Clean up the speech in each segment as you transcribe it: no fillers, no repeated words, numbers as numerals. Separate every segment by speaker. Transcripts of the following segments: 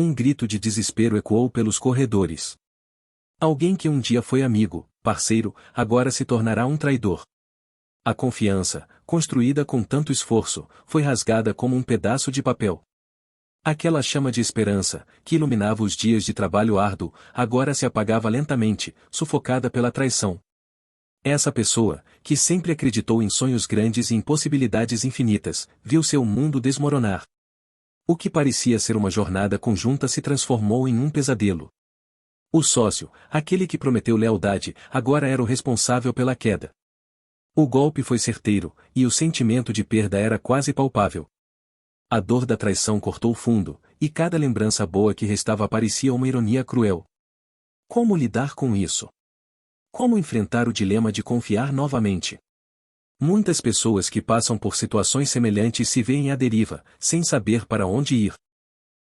Speaker 1: Um grito de desespero ecoou pelos corredores. Alguém que um dia foi amigo, parceiro, agora se tornará um traidor. A confiança, construída com tanto esforço, foi rasgada como um pedaço de papel. Aquela chama de esperança, que iluminava os dias de trabalho árduo, agora se apagava lentamente, sufocada pela traição. Essa pessoa, que sempre acreditou em sonhos grandes e em possibilidades infinitas, viu seu mundo desmoronar. O que parecia ser uma jornada conjunta se transformou em um pesadelo. O sócio, aquele que prometeu lealdade, agora era o responsável pela queda. O golpe foi certeiro, e o sentimento de perda era quase palpável. A dor da traição cortou fundo, e cada lembrança boa que restava parecia uma ironia cruel. Como lidar com isso? Como enfrentar o dilema de confiar novamente? Muitas pessoas que passam por situações semelhantes se veem à deriva, sem saber para onde ir.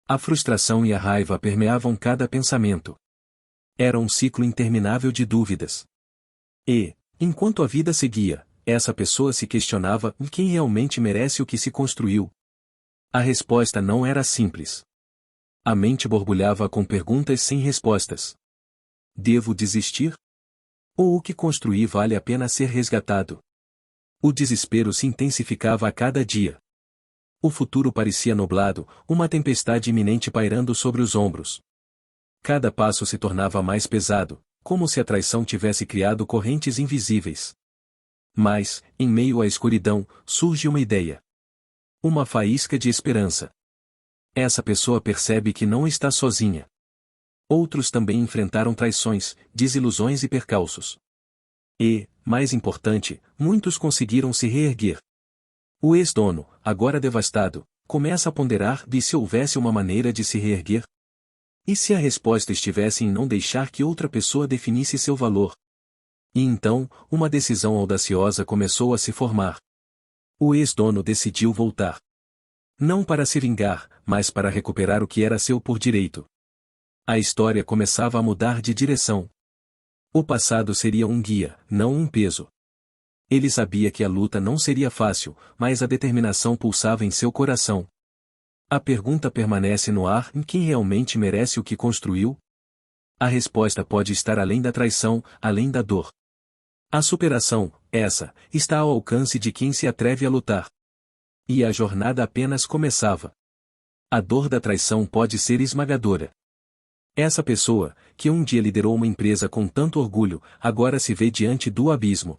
Speaker 1: A frustração e a raiva permeavam cada pensamento. Era um ciclo interminável de dúvidas. E, enquanto a vida seguia, essa pessoa se questionava quem realmente merece o que se construiu. A resposta não era simples. A mente borbulhava com perguntas sem respostas. Devo desistir? Ou o que construí vale a pena ser resgatado? O desespero se intensificava a cada dia. O futuro parecia nublado, uma tempestade iminente pairando sobre os ombros. Cada passo se tornava mais pesado, como se a traição tivesse criado correntes invisíveis. Mas, em meio à escuridão, surge uma ideia. Uma faísca de esperança. Essa pessoa percebe que não está sozinha. Outros também enfrentaram traições, desilusões e percalços. E, mais importante, muitos conseguiram se reerguer. O ex-dono, agora devastado, começa a ponderar se houvesse uma maneira de se reerguer? E se a resposta estivesse em não deixar que outra pessoa definisse seu valor? E então, uma decisão audaciosa começou a se formar. O ex-dono decidiu voltar. Não para se vingar, mas para recuperar o que era seu por direito. A história começava a mudar de direção. O passado seria um guia, não um peso. Ele sabia que a luta não seria fácil, mas a determinação pulsava em seu coração. A pergunta permanece no ar: quem realmente merece o que construiu? A resposta pode estar além da traição, além da dor. A superação, essa, está ao alcance de quem se atreve a lutar. E a jornada apenas começava. A dor da traição pode ser esmagadora. Essa pessoa, que um dia liderou uma empresa com tanto orgulho, agora se vê diante do abismo.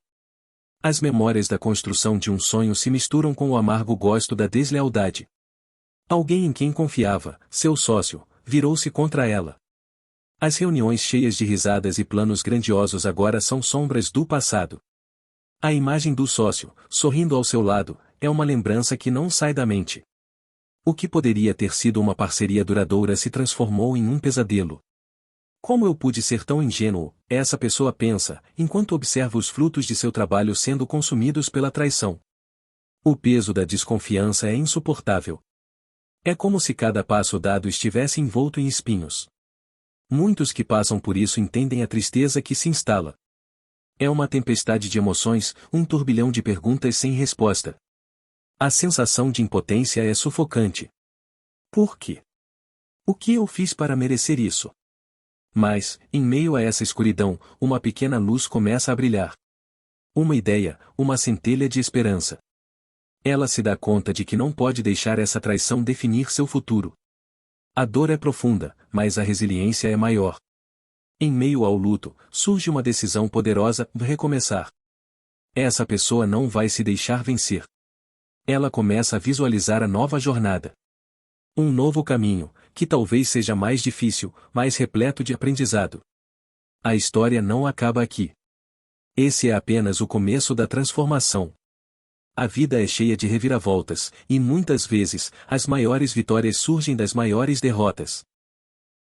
Speaker 1: As memórias da construção de um sonho se misturam com o amargo gosto da deslealdade. Alguém em quem confiava, seu sócio, virou-se contra ela. As reuniões cheias de risadas e planos grandiosos agora são sombras do passado. A imagem do sócio, sorrindo ao seu lado, é uma lembrança que não sai da mente. O que poderia ter sido uma parceria duradoura se transformou em um pesadelo. Como eu pude ser tão ingênuo, essa pessoa pensa, enquanto observa os frutos de seu trabalho sendo consumidos pela traição. O peso da desconfiança é insuportável. É como se cada passo dado estivesse envolto em espinhos. Muitos que passam por isso entendem a tristeza que se instala. É uma tempestade de emoções, um turbilhão de perguntas sem resposta. A sensação de impotência é sufocante. Por quê? O que eu fiz para merecer isso? Mas, em meio a essa escuridão, uma pequena luz começa a brilhar. Uma ideia, uma centelha de esperança. Ela se dá conta de que não pode deixar essa traição definir seu futuro. A dor é profunda, mas a resiliência é maior. Em meio ao luto, surge uma decisão poderosa: recomeçar. Essa pessoa não vai se deixar vencer. Ela começa a visualizar a nova jornada. Um novo caminho, que talvez seja mais difícil, mas repleto de aprendizado. A história não acaba aqui. Esse é apenas o começo da transformação. A vida é cheia de reviravoltas, e muitas vezes, as maiores vitórias surgem das maiores derrotas.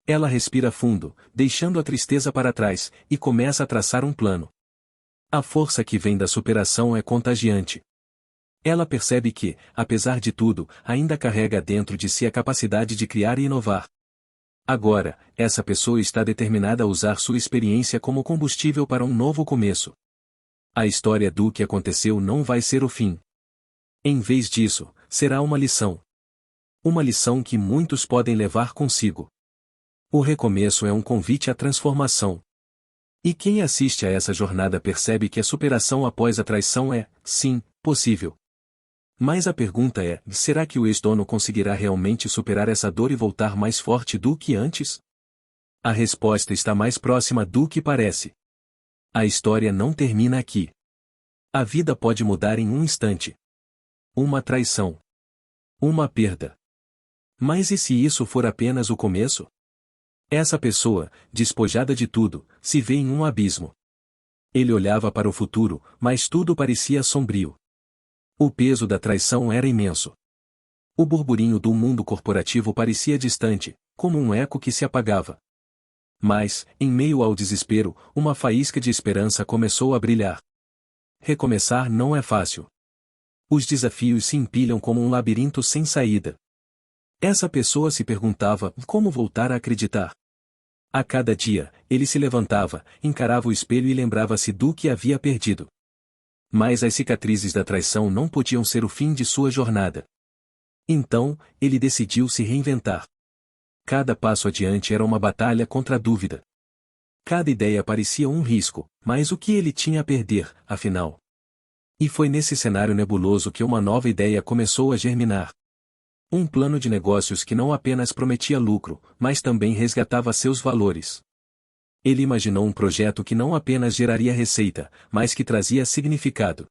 Speaker 1: Ela respira fundo, deixando a tristeza para trás, e começa a traçar um plano. A força que vem da superação é contagiante. Ela percebe que, apesar de tudo, ainda carrega dentro de si a capacidade de criar e inovar. Agora, essa pessoa está determinada a usar sua experiência como combustível para um novo começo. A história do que aconteceu não vai ser o fim. Em vez disso, será uma lição. Uma lição que muitos podem levar consigo. O recomeço é um convite à transformação. E quem assiste a essa jornada percebe que a superação após a traição é, sim, possível. Mas a pergunta é: será que o ex-dono conseguirá realmente superar essa dor e voltar mais forte do que antes? A resposta está mais próxima do que parece. A história não termina aqui. A vida pode mudar em um instante. Uma traição. Uma perda. Mas e se isso for apenas o começo? Essa pessoa, despojada de tudo, se vê em um abismo. Ele olhava para o futuro, mas tudo parecia sombrio. O peso da traição era imenso. O burburinho do mundo corporativo parecia distante, como um eco que se apagava. Mas, em meio ao desespero, uma faísca de esperança começou a brilhar. Recomeçar não é fácil. Os desafios se empilham como um labirinto sem saída. Essa pessoa se perguntava como voltar a acreditar. A cada dia, ele se levantava, encarava o espelho e lembrava-se do que havia perdido. Mas as cicatrizes da traição não podiam ser o fim de sua jornada. Então, ele decidiu se reinventar. Cada passo adiante era uma batalha contra a dúvida. Cada ideia parecia um risco, mas o que ele tinha a perder, afinal? E foi nesse cenário nebuloso que uma nova ideia começou a germinar. Um plano de negócios que não apenas prometia lucro, mas também resgatava seus valores. Ele imaginou um projeto que não apenas geraria receita, mas que trazia significado.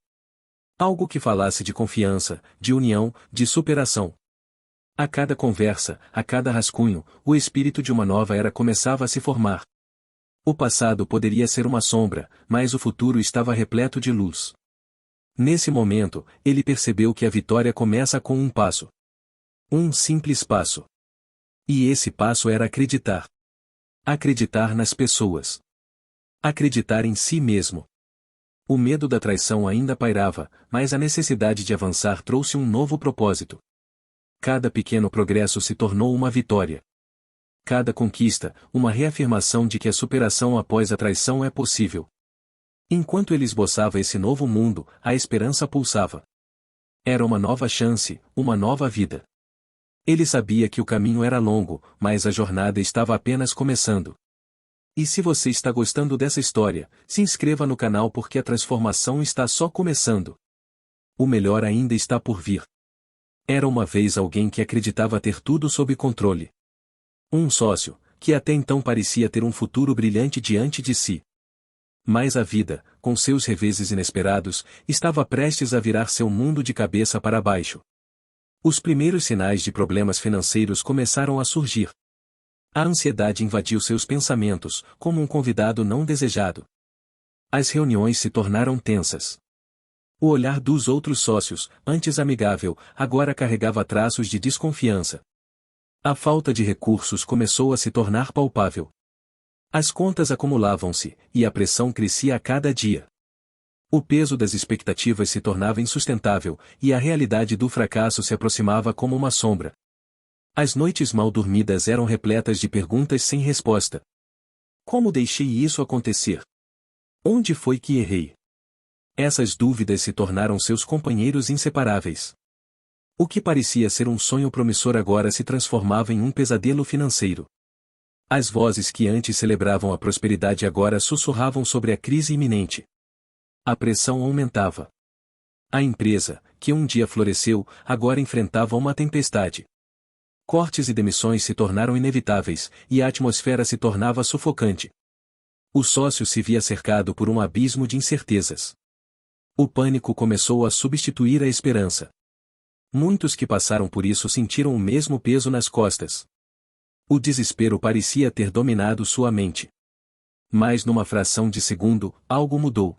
Speaker 1: Algo que falasse de confiança, de união, de superação. A cada conversa, a cada rascunho, o espírito de uma nova era começava a se formar. O passado poderia ser uma sombra, mas o futuro estava repleto de luz. Nesse momento, ele percebeu que a vitória começa com um passo. Um simples passo. E esse passo era acreditar. Acreditar nas pessoas. Acreditar em si mesmo. O medo da traição ainda pairava, mas a necessidade de avançar trouxe um novo propósito. Cada pequeno progresso se tornou uma vitória. Cada conquista, uma reafirmação de que a superação após a traição é possível. Enquanto ele esboçava esse novo mundo, a esperança pulsava. Era uma nova chance, uma nova vida. Ele sabia que o caminho era longo, mas a jornada estava apenas começando. E se você está gostando dessa história, se inscreva no canal porque a transformação está só começando. O melhor ainda está por vir. Era uma vez alguém que acreditava ter tudo sob controle. Um sócio, que até então parecia ter um futuro brilhante diante de si. Mas a vida, com seus reveses inesperados, estava prestes a virar seu mundo de cabeça para baixo. Os primeiros sinais de problemas financeiros começaram a surgir. A ansiedade invadiu seus pensamentos, como um convidado não desejado. As reuniões se tornaram tensas. O olhar dos outros sócios, antes amigável, agora carregava traços de desconfiança. A falta de recursos começou a se tornar palpável. As contas acumulavam-se, e a pressão crescia a cada dia. O peso das expectativas se tornava insustentável, e a realidade do fracasso se aproximava como uma sombra. As noites mal dormidas eram repletas de perguntas sem resposta. Como deixei isso acontecer? Onde foi que errei? Essas dúvidas se tornaram seus companheiros inseparáveis. O que parecia ser um sonho promissor agora se transformava em um pesadelo financeiro. As vozes que antes celebravam a prosperidade agora sussurravam sobre a crise iminente. A pressão aumentava. A empresa, que um dia floresceu, agora enfrentava uma tempestade. Cortes e demissões se tornaram inevitáveis, e a atmosfera se tornava sufocante. O sócio se via cercado por um abismo de incertezas. O pânico começou a substituir a esperança. Muitos que passaram por isso sentiram o mesmo peso nas costas. O desespero parecia ter dominado sua mente. Mas numa fração de segundo, algo mudou.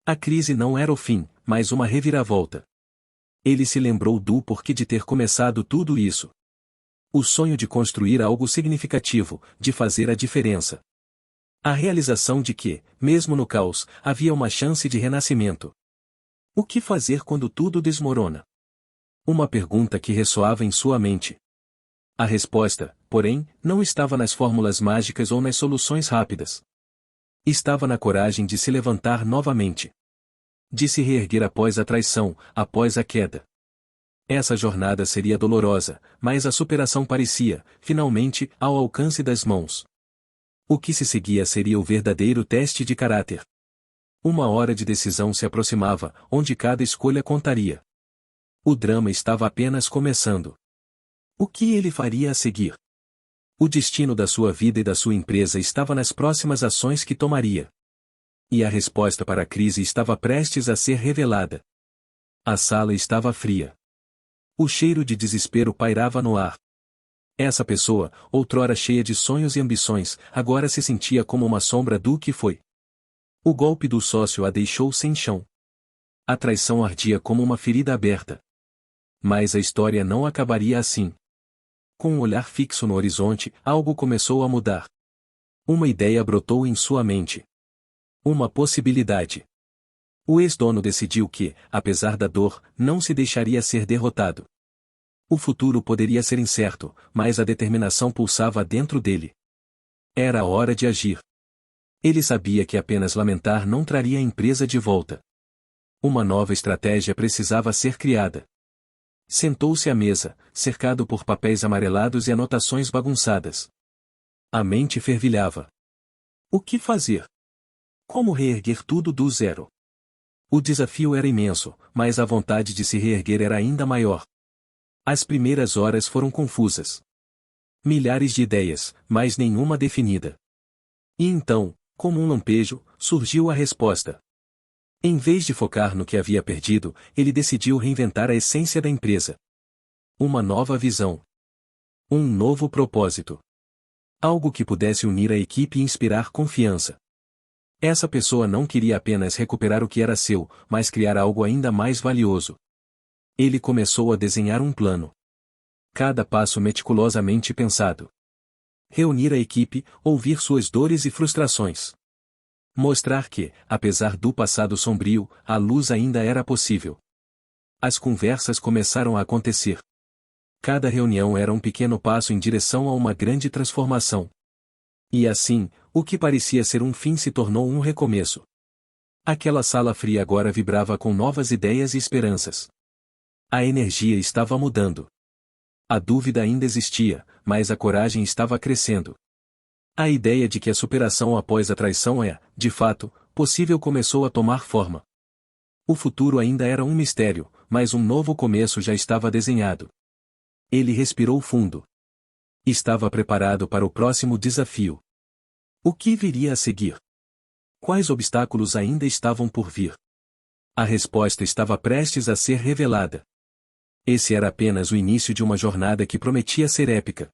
Speaker 1: A crise não era o fim, mas uma reviravolta. Ele se lembrou do porquê de ter começado tudo isso. O sonho de construir algo significativo, de fazer a diferença. A realização de que, mesmo no caos, havia uma chance de renascimento. O que fazer quando tudo desmorona? Uma pergunta que ressoava em sua mente. A resposta, porém, não estava nas fórmulas mágicas ou nas soluções rápidas. Estava na coragem de se levantar novamente. De se reerguer após a traição, após a queda. Essa jornada seria dolorosa, mas a superação parecia, finalmente, ao alcance das mãos. O que se seguia seria o verdadeiro teste de caráter. Uma hora de decisão se aproximava, onde cada escolha contaria. O drama estava apenas começando. O que ele faria a seguir? O destino da sua vida e da sua empresa estava nas próximas ações que tomaria. E a resposta para a crise estava prestes a ser revelada. A sala estava fria. O cheiro de desespero pairava no ar. Essa pessoa, outrora cheia de sonhos e ambições, agora se sentia como uma sombra do que foi. O golpe do sócio a deixou sem chão. A traição ardia como uma ferida aberta. Mas a história não acabaria assim. Com um olhar fixo no horizonte, algo começou a mudar. Uma ideia brotou em sua mente. Uma possibilidade. O ex-dono decidiu que, apesar da dor, não se deixaria ser derrotado. O futuro poderia ser incerto, mas a determinação pulsava dentro dele. Era a hora de agir. Ele sabia que apenas lamentar não traria a empresa de volta. Uma nova estratégia precisava ser criada. Sentou-se à mesa, cercado por papéis amarelados e anotações bagunçadas. A mente fervilhava. O que fazer? Como reerguer tudo do zero? O desafio era imenso, mas a vontade de se reerguer era ainda maior. As primeiras horas foram confusas. Milhares de ideias, mas nenhuma definida. E então, como um lampejo, surgiu a resposta. Em vez de focar no que havia perdido, ele decidiu reinventar a essência da empresa. Uma nova visão. Um novo propósito. Algo que pudesse unir a equipe e inspirar confiança. Essa pessoa não queria apenas recuperar o que era seu, mas criar algo ainda mais valioso. Ele começou a desenhar um plano. Cada passo meticulosamente pensado. Reunir a equipe, ouvir suas dores e frustrações. Mostrar que, apesar do passado sombrio, a luz ainda era possível. As conversas começaram a acontecer. Cada reunião era um pequeno passo em direção a uma grande transformação. E assim, o que parecia ser um fim se tornou um recomeço. Aquela sala fria agora vibrava com novas ideias e esperanças. A energia estava mudando. A dúvida ainda existia, mas a coragem estava crescendo. A ideia de que a superação após a traição é, de fato, possível começou a tomar forma. O futuro ainda era um mistério, mas um novo começo já estava desenhado. Ele respirou fundo. Estava preparado para o próximo desafio. O que viria a seguir? Quais obstáculos ainda estavam por vir? A resposta estava prestes a ser revelada. Esse era apenas o início de uma jornada que prometia ser épica.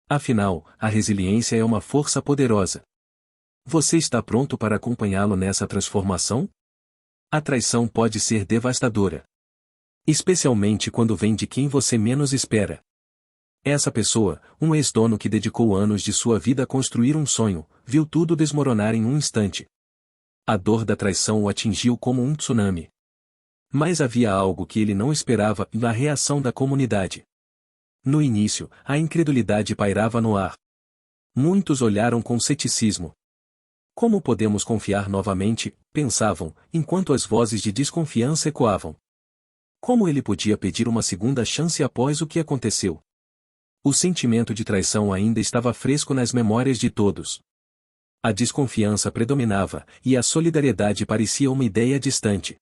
Speaker 1: Afinal, a resiliência é uma força poderosa. Você está pronto para acompanhá-lo nessa transformação? A traição pode ser devastadora. Especialmente quando vem de quem você menos espera. Essa pessoa, um ex-dono que dedicou anos de sua vida a construir um sonho, viu tudo desmoronar em um instante. A dor da traição o atingiu como um tsunami. Mas havia algo que ele não esperava na reação da comunidade. No início, a incredulidade pairava no ar. Muitos olharam com ceticismo. Como podemos confiar novamente, pensavam, enquanto as vozes de desconfiança ecoavam. Como ele podia pedir uma segunda chance após o que aconteceu? O sentimento de traição ainda estava fresco nas memórias de todos. A desconfiança predominava, e a solidariedade parecia uma ideia distante.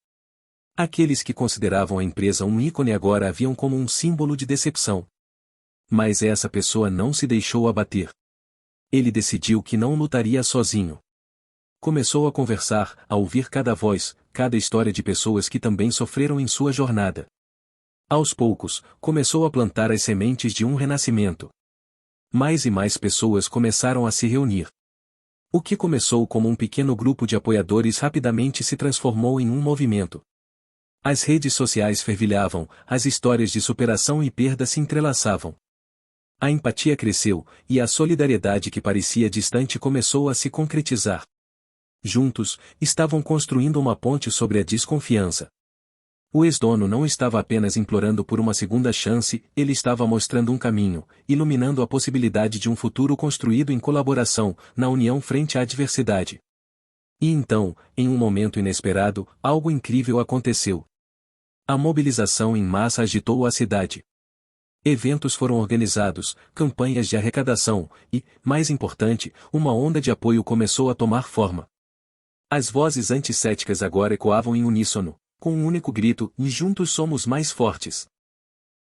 Speaker 1: Aqueles que consideravam a empresa um ícone agora a viam como um símbolo de decepção. Mas essa pessoa não se deixou abater. Ele decidiu que não lutaria sozinho. Começou a conversar, a ouvir cada voz, cada história de pessoas que também sofreram em sua jornada. Aos poucos, começou a plantar as sementes de um renascimento. Mais e mais pessoas começaram a se reunir. O que começou como um pequeno grupo de apoiadores rapidamente se transformou em um movimento. As redes sociais fervilhavam, as histórias de superação e perda se entrelaçavam. A empatia cresceu, e a solidariedade que parecia distante começou a se concretizar. Juntos, estavam construindo uma ponte sobre a desconfiança. O ex-dono não estava apenas implorando por uma segunda chance, ele estava mostrando um caminho, iluminando a possibilidade de um futuro construído em colaboração, na união frente à adversidade. E então, em um momento inesperado, algo incrível aconteceu. A mobilização em massa agitou a cidade. Eventos foram organizados, campanhas de arrecadação, e, mais importante, uma onda de apoio começou a tomar forma. As vozes anticéticas agora ecoavam em uníssono, com um único grito: e juntos somos mais fortes.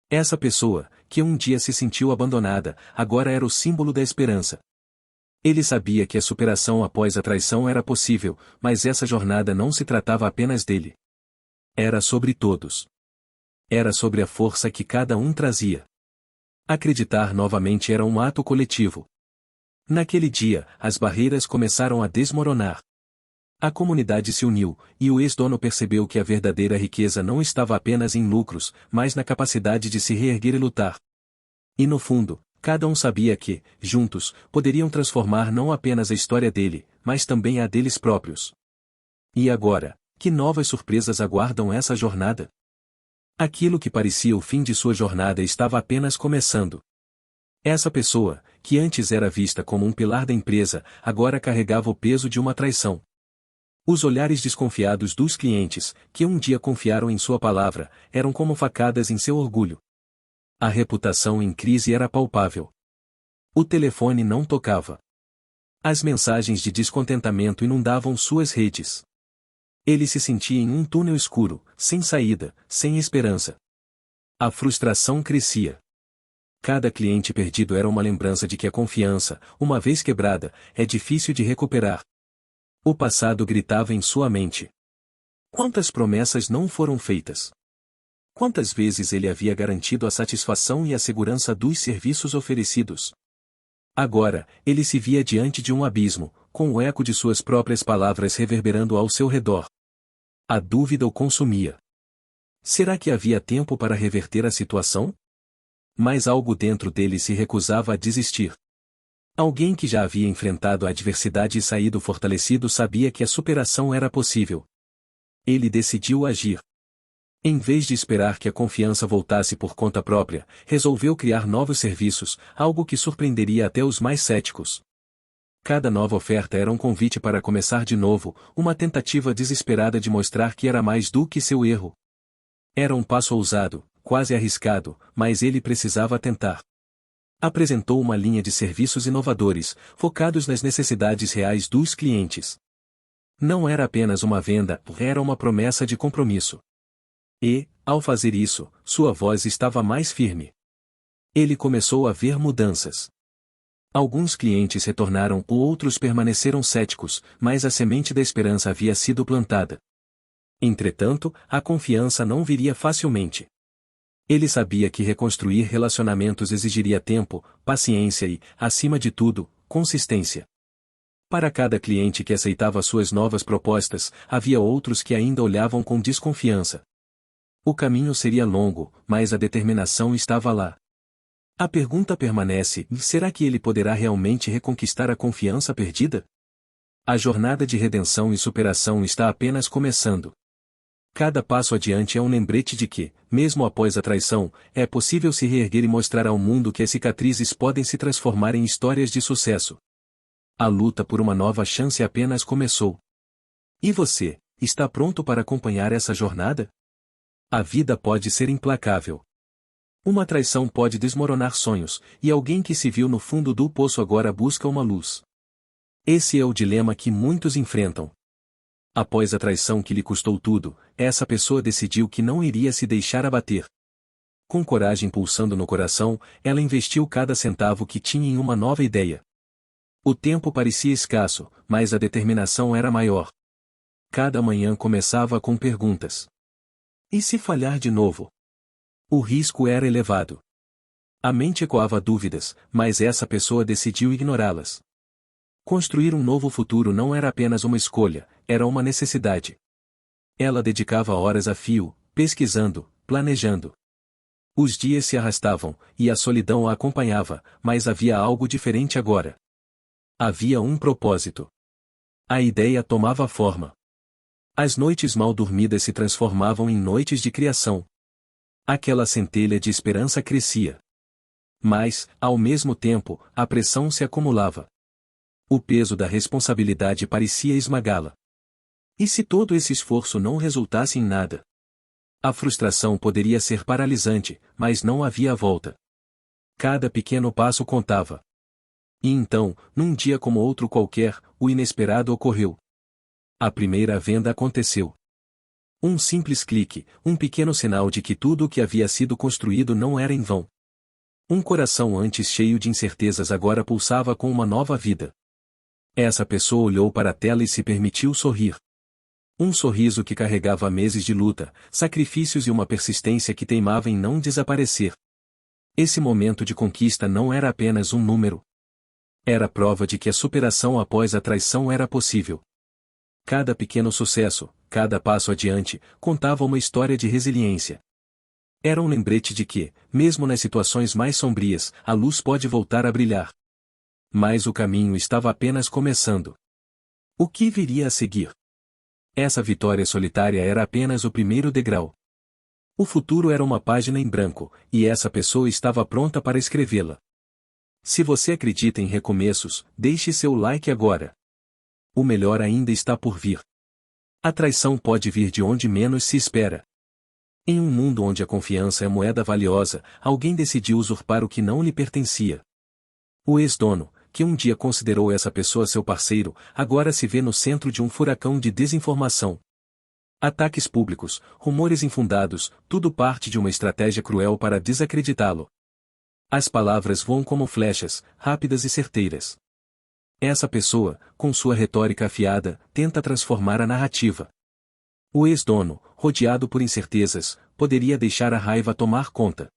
Speaker 1: Essa pessoa, que um dia se sentiu abandonada, agora era o símbolo da esperança. Ele sabia que a superação após a traição era possível, mas essa jornada não se tratava apenas dele. Era sobre todos. Era sobre a força que cada um trazia. Acreditar novamente era um ato coletivo. Naquele dia, as barreiras começaram a desmoronar. A comunidade se uniu, e o ex-dono percebeu que a verdadeira riqueza não estava apenas em lucros, mas na capacidade de se reerguer e lutar. E no fundo, cada um sabia que, juntos, poderiam transformar não apenas a história dele, mas também a deles próprios. E agora, que novas surpresas aguardam essa jornada? Aquilo que parecia o fim de sua jornada estava apenas começando. Essa pessoa, que antes era vista como um pilar da empresa, agora carregava o peso de uma traição. Os olhares desconfiados dos clientes, que um dia confiaram em sua palavra, eram como facadas em seu orgulho. A reputação em crise era palpável. O telefone não tocava. As mensagens de descontentamento inundavam suas redes. Ele se sentia em um túnel escuro, sem saída, sem esperança. A frustração crescia. Cada cliente perdido era uma lembrança de que a confiança, uma vez quebrada, é difícil de recuperar. O passado gritava em sua mente. Quantas promessas não foram feitas? Quantas vezes ele havia garantido a satisfação e a segurança dos serviços oferecidos? Agora, ele se via diante de um abismo, com o eco de suas próprias palavras reverberando ao seu redor. A dúvida o consumia. Será que havia tempo para reverter a situação? Mas algo dentro dele se recusava a desistir. Alguém que já havia enfrentado a adversidade e saído fortalecido sabia que a superação era possível. Ele decidiu agir. Em vez de esperar que a confiança voltasse por conta própria, resolveu criar novos serviços, algo que surpreenderia até os mais céticos. Cada nova oferta era um convite para começar de novo, uma tentativa desesperada de mostrar que era mais do que seu erro. Era um passo ousado, quase arriscado, mas ele precisava tentar. Apresentou uma linha de serviços inovadores, focados nas necessidades reais dos clientes. Não era apenas uma venda, era uma promessa de compromisso. E, ao fazer isso, sua voz estava mais firme. Ele começou a ver mudanças. Alguns clientes retornaram, outros permaneceram céticos, mas a semente da esperança havia sido plantada. Entretanto, a confiança não viria facilmente. Ele sabia que reconstruir relacionamentos exigiria tempo, paciência e, acima de tudo, consistência. Para cada cliente que aceitava suas novas propostas, havia outros que ainda olhavam com desconfiança. O caminho seria longo, mas a determinação estava lá. A pergunta permanece: será que ele poderá realmente reconquistar a confiança perdida? A jornada de redenção e superação está apenas começando. Cada passo adiante é um lembrete de que, mesmo após a traição, é possível se reerguer e mostrar ao mundo que as cicatrizes podem se transformar em histórias de sucesso. A luta por uma nova chance apenas começou. E você, está pronto para acompanhar essa jornada? A vida pode ser implacável. Uma traição pode desmoronar sonhos, e alguém que se viu no fundo do poço agora busca uma luz. Esse é o dilema que muitos enfrentam. Após a traição que lhe custou tudo, essa pessoa decidiu que não iria se deixar abater. Com coragem pulsando no coração, ela investiu cada centavo que tinha em uma nova ideia. O tempo parecia escasso, mas a determinação era maior. Cada manhã começava com perguntas. E se falhar de novo? O risco era elevado. A mente ecoava dúvidas, mas essa pessoa decidiu ignorá-las. Construir um novo futuro não era apenas uma escolha, era uma necessidade. Ela dedicava horas a fio, pesquisando, planejando. Os dias se arrastavam, e a solidão a acompanhava, mas havia algo diferente agora. Havia um propósito. A ideia tomava forma. As noites mal dormidas se transformavam em noites de criação. Aquela centelha de esperança crescia. Mas, ao mesmo tempo, a pressão se acumulava. O peso da responsabilidade parecia esmagá-la. E se todo esse esforço não resultasse em nada? A frustração poderia ser paralisante, mas não havia volta. Cada pequeno passo contava. E então, num dia como outro qualquer, o inesperado ocorreu. A primeira venda aconteceu. Um simples clique, um pequeno sinal de que tudo o que havia sido construído não era em vão. Um coração antes cheio de incertezas agora pulsava com uma nova vida. Essa pessoa olhou para a tela e se permitiu sorrir. Um sorriso que carregava meses de luta, sacrifícios e uma persistência que teimava em não desaparecer. Esse momento de conquista não era apenas um número. Era prova de que a superação após a traição era possível. Cada pequeno sucesso, cada passo adiante, contava uma história de resiliência. Era um lembrete de que, mesmo nas situações mais sombrias, a luz pode voltar a brilhar. Mas o caminho estava apenas começando. O que viria a seguir? Essa vitória solitária era apenas o primeiro degrau. O futuro era uma página em branco, e essa pessoa estava pronta para escrevê-la. Se você acredita em recomeços, deixe seu like agora. O melhor ainda está por vir. A traição pode vir de onde menos se espera. Em um mundo onde a confiança é moeda valiosa, alguém decidiu usurpar o que não lhe pertencia. O ex-dono, que um dia considerou essa pessoa seu parceiro, agora se vê no centro de um furacão de desinformação. Ataques públicos, rumores infundados, tudo parte de uma estratégia cruel para desacreditá-lo. As palavras voam como flechas, rápidas e certeiras. Essa pessoa, com sua retórica afiada, tenta transformar a narrativa. O ex-dono, rodeado por incertezas, poderia deixar a raiva tomar conta.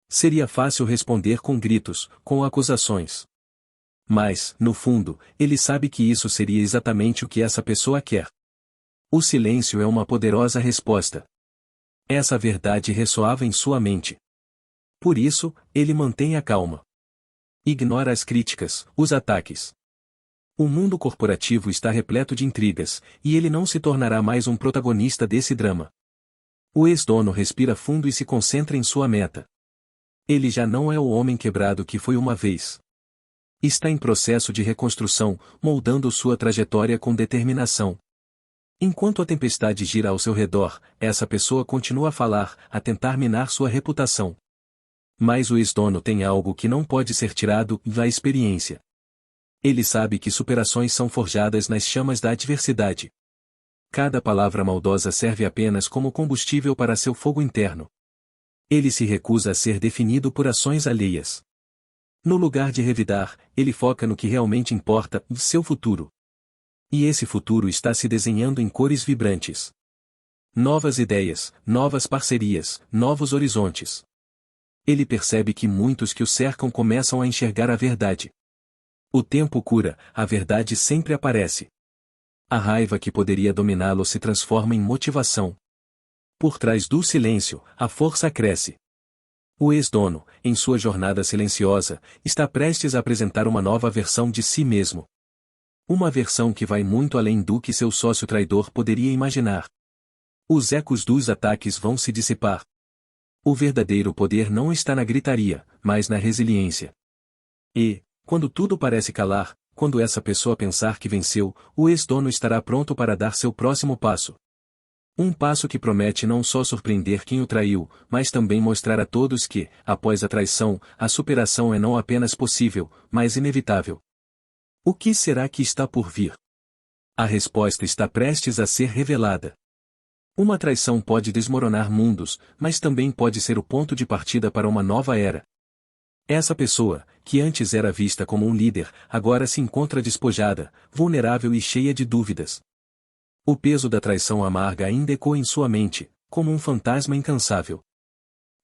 Speaker 1: Seria fácil responder com gritos, com acusações. Mas, no fundo, ele sabe que isso seria exatamente o que essa pessoa quer. O silêncio é uma poderosa resposta. Essa verdade ressoava em sua mente. Por isso, ele mantém a calma. Ignora as críticas, os ataques. O mundo corporativo está repleto de intrigas, e ele não se tornará mais um protagonista desse drama. O ex-dono respira fundo e se concentra em sua meta. Ele já não é o homem quebrado que foi uma vez. Está em processo de reconstrução, moldando sua trajetória com determinação. Enquanto a tempestade gira ao seu redor, essa pessoa continua a falar, a tentar minar sua reputação. Mas o ex-dono tem algo que não pode ser tirado da experiência. Ele sabe que superações são forjadas nas chamas da adversidade. Cada palavra maldosa serve apenas como combustível para seu fogo interno. Ele se recusa a ser definido por ações alheias. No lugar de revidar, ele foca no que realmente importa, seu futuro. E esse futuro está se desenhando em cores vibrantes. Novas ideias, novas parcerias, novos horizontes. Ele percebe que muitos que o cercam começam a enxergar a verdade. O tempo cura, a verdade sempre aparece. A raiva que poderia dominá-lo se transforma em motivação. Por trás do silêncio, a força cresce. O ex-dono, em sua jornada silenciosa, está prestes a apresentar uma nova versão de si mesmo. Uma versão que vai muito além do que seu sócio traidor poderia imaginar. Os ecos dos ataques vão se dissipar. O verdadeiro poder não está na gritaria, mas na resiliência. E, quando tudo parece calar, quando essa pessoa pensar que venceu, o ex-dono estará pronto para dar seu próximo passo. Um passo que promete não só surpreender quem o traiu, mas também mostrar a todos que, após a traição, a superação é não apenas possível, mas inevitável. O que será que está por vir? A resposta está prestes a ser revelada. Uma traição pode desmoronar mundos, mas também pode ser o ponto de partida para uma nova era. Essa pessoa, que antes era vista como um líder, agora se encontra despojada, vulnerável e cheia de dúvidas. O peso da traição amarga ainda ecoa em sua mente, como um fantasma incansável.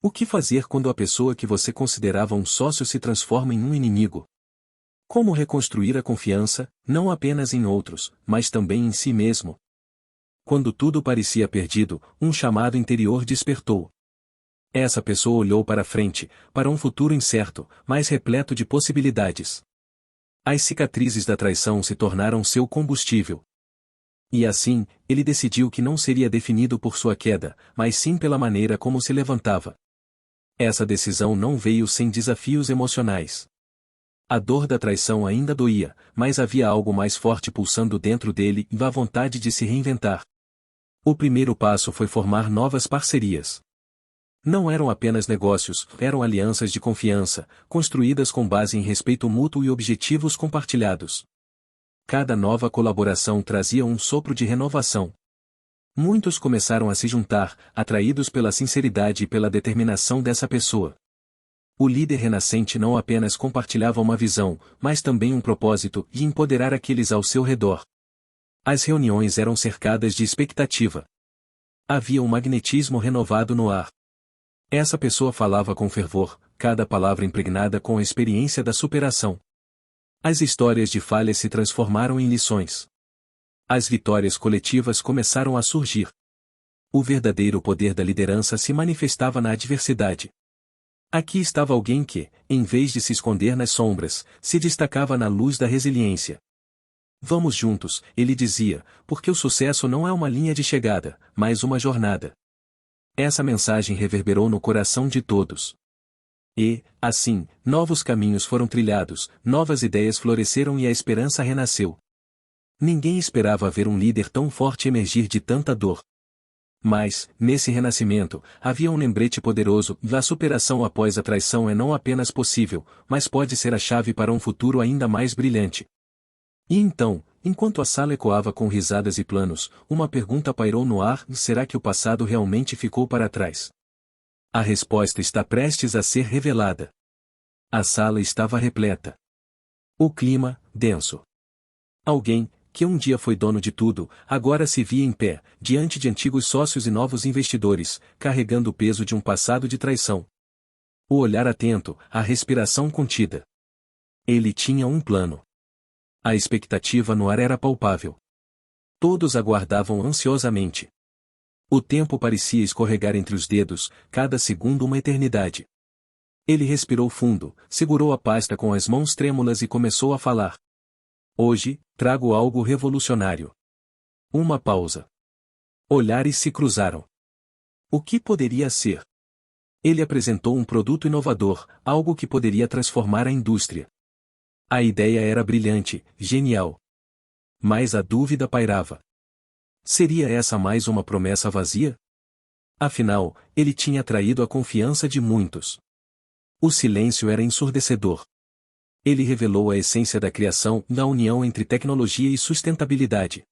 Speaker 1: O que fazer quando a pessoa que você considerava um sócio se transforma em um inimigo? Como reconstruir a confiança, não apenas em outros, mas também em si mesmo? Quando tudo parecia perdido, um chamado interior despertou. Essa pessoa olhou para frente, para um futuro incerto, mas repleto de possibilidades. As cicatrizes da traição se tornaram seu combustível. E assim, ele decidiu que não seria definido por sua queda, mas sim pela maneira como se levantava. Essa decisão não veio sem desafios emocionais. A dor da traição ainda doía, mas havia algo mais forte pulsando dentro dele e a vontade de se reinventar. O primeiro passo foi formar novas parcerias. Não eram apenas negócios, eram alianças de confiança, construídas com base em respeito mútuo e objetivos compartilhados. Cada nova colaboração trazia um sopro de renovação. Muitos começaram a se juntar, atraídos pela sinceridade e pela determinação dessa pessoa. O líder renascente não apenas compartilhava uma visão, mas também um propósito de empoderar aqueles ao seu redor. As reuniões eram cercadas de expectativa. Havia um magnetismo renovado no ar. Essa pessoa falava com fervor, cada palavra impregnada com a experiência da superação. As histórias de falhas se transformaram em lições. As vitórias coletivas começaram a surgir. O verdadeiro poder da liderança se manifestava na adversidade. Aqui estava alguém que, em vez de se esconder nas sombras, se destacava na luz da resiliência. Vamos juntos, ele dizia, porque o sucesso não é uma linha de chegada, mas uma jornada. Essa mensagem reverberou no coração de todos. E, assim, novos caminhos foram trilhados, novas ideias floresceram e a esperança renasceu. Ninguém esperava ver um líder tão forte emergir de tanta dor. Mas, nesse renascimento, havia um lembrete poderoso: a superação após a traição é não apenas possível, mas pode ser a chave para um futuro ainda mais brilhante. E então, enquanto a sala ecoava com risadas e planos, uma pergunta pairou no ar: será que o passado realmente ficou para trás? A resposta está prestes a ser revelada. A sala estava repleta. O clima, denso. Alguém, que um dia foi dono de tudo, agora se via em pé, diante de antigos sócios e novos investidores, carregando o peso de um passado de traição. O olhar atento, a respiração contida. Ele tinha um plano. A expectativa no ar era palpável. Todos aguardavam ansiosamente. O tempo parecia escorregar entre os dedos, cada segundo uma eternidade. Ele respirou fundo, segurou a pasta com as mãos trêmulas e começou a falar. Hoje, trago algo revolucionário. Uma pausa. Olhares se cruzaram. O que poderia ser? Ele apresentou um produto inovador, algo que poderia transformar a indústria. A ideia era brilhante, genial. Mas a dúvida pairava. Seria essa mais uma promessa vazia? Afinal, ele tinha atraído a confiança de muitos. O silêncio era ensurdecedor. Ele revelou a essência da criação, da união entre tecnologia e sustentabilidade.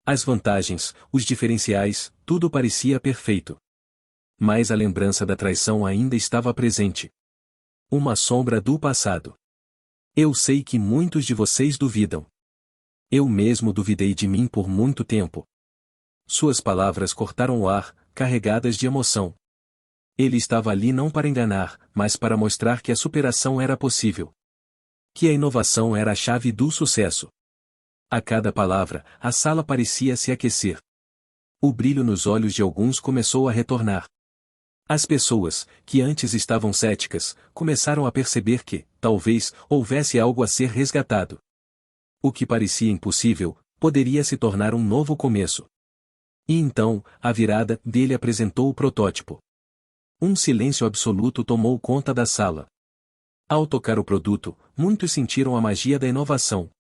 Speaker 1: As vantagens, os diferenciais, tudo parecia perfeito. Mas a lembrança da traição ainda estava presente. Uma sombra do passado. Eu sei que muitos de vocês duvidam. Eu mesmo duvidei de mim por muito tempo. Suas palavras cortaram o ar, carregadas de emoção. Ele estava ali não para enganar, mas para mostrar que a superação era possível. Que a inovação era a chave do sucesso. A cada palavra, a sala parecia se aquecer. O brilho nos olhos de alguns começou a retornar. As pessoas, que antes estavam céticas, começaram a perceber que, talvez, houvesse algo a ser resgatado. O que parecia impossível, poderia se tornar um novo começo. E então, a virada dele apresentou o protótipo. Um silêncio absoluto tomou conta da sala. Ao tocar o produto, muitos sentiram a magia da inovação.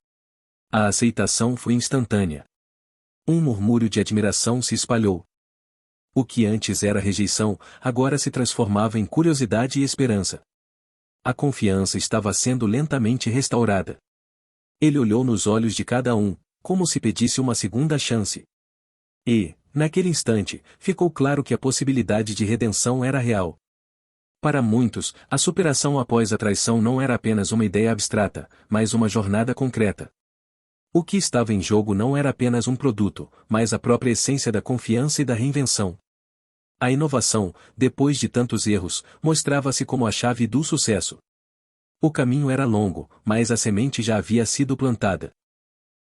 Speaker 1: A aceitação foi instantânea. Um murmúrio de admiração se espalhou. O que antes era rejeição, agora se transformava em curiosidade e esperança. A confiança estava sendo lentamente restaurada. Ele olhou nos olhos de cada um, como se pedisse uma segunda chance. E, naquele instante, ficou claro que a possibilidade de redenção era real. Para muitos, a superação após a traição não era apenas uma ideia abstrata, mas uma jornada concreta. O que estava em jogo não era apenas um produto, mas a própria essência da confiança e da reinvenção. A inovação, depois de tantos erros, mostrava-se como a chave do sucesso. O caminho era longo, mas a semente já havia sido plantada.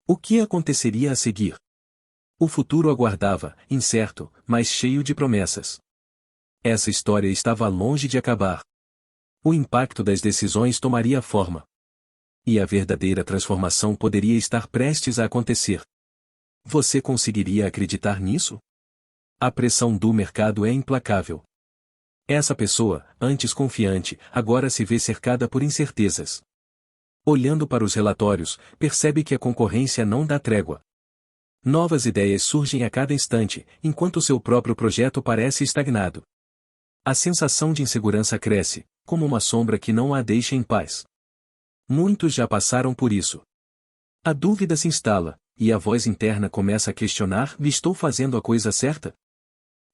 Speaker 1: O que aconteceria a seguir? O futuro aguardava, incerto, mas cheio de promessas. Essa história estava longe de acabar. O impacto das decisões tomaria forma. E a verdadeira transformação poderia estar prestes a acontecer. Você conseguiria acreditar nisso? A pressão do mercado é implacável. Essa pessoa, antes confiante, agora se vê cercada por incertezas. Olhando para os relatórios, percebe que a concorrência não dá trégua. Novas ideias surgem a cada instante, enquanto seu próprio projeto parece estagnado. A sensação de insegurança cresce, como uma sombra que não a deixa em paz. Muitos já passaram por isso. A dúvida se instala, e a voz interna começa a questionar: estou fazendo a coisa certa?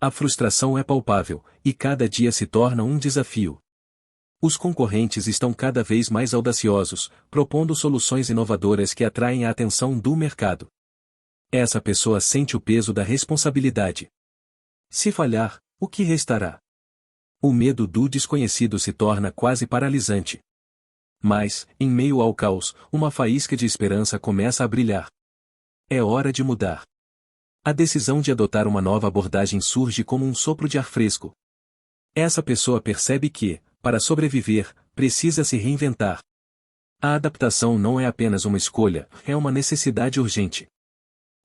Speaker 1: A frustração é palpável, e cada dia se torna um desafio. Os concorrentes estão cada vez mais audaciosos, propondo soluções inovadoras que atraem a atenção do mercado. Essa pessoa sente o peso da responsabilidade. Se falhar, o que restará? O medo do desconhecido se torna quase paralisante. Mas, em meio ao caos, uma faísca de esperança começa a brilhar. É hora de mudar. A decisão de adotar uma nova abordagem surge como um sopro de ar fresco. Essa pessoa percebe que, para sobreviver, precisa se reinventar. A adaptação não é apenas uma escolha, é uma necessidade urgente.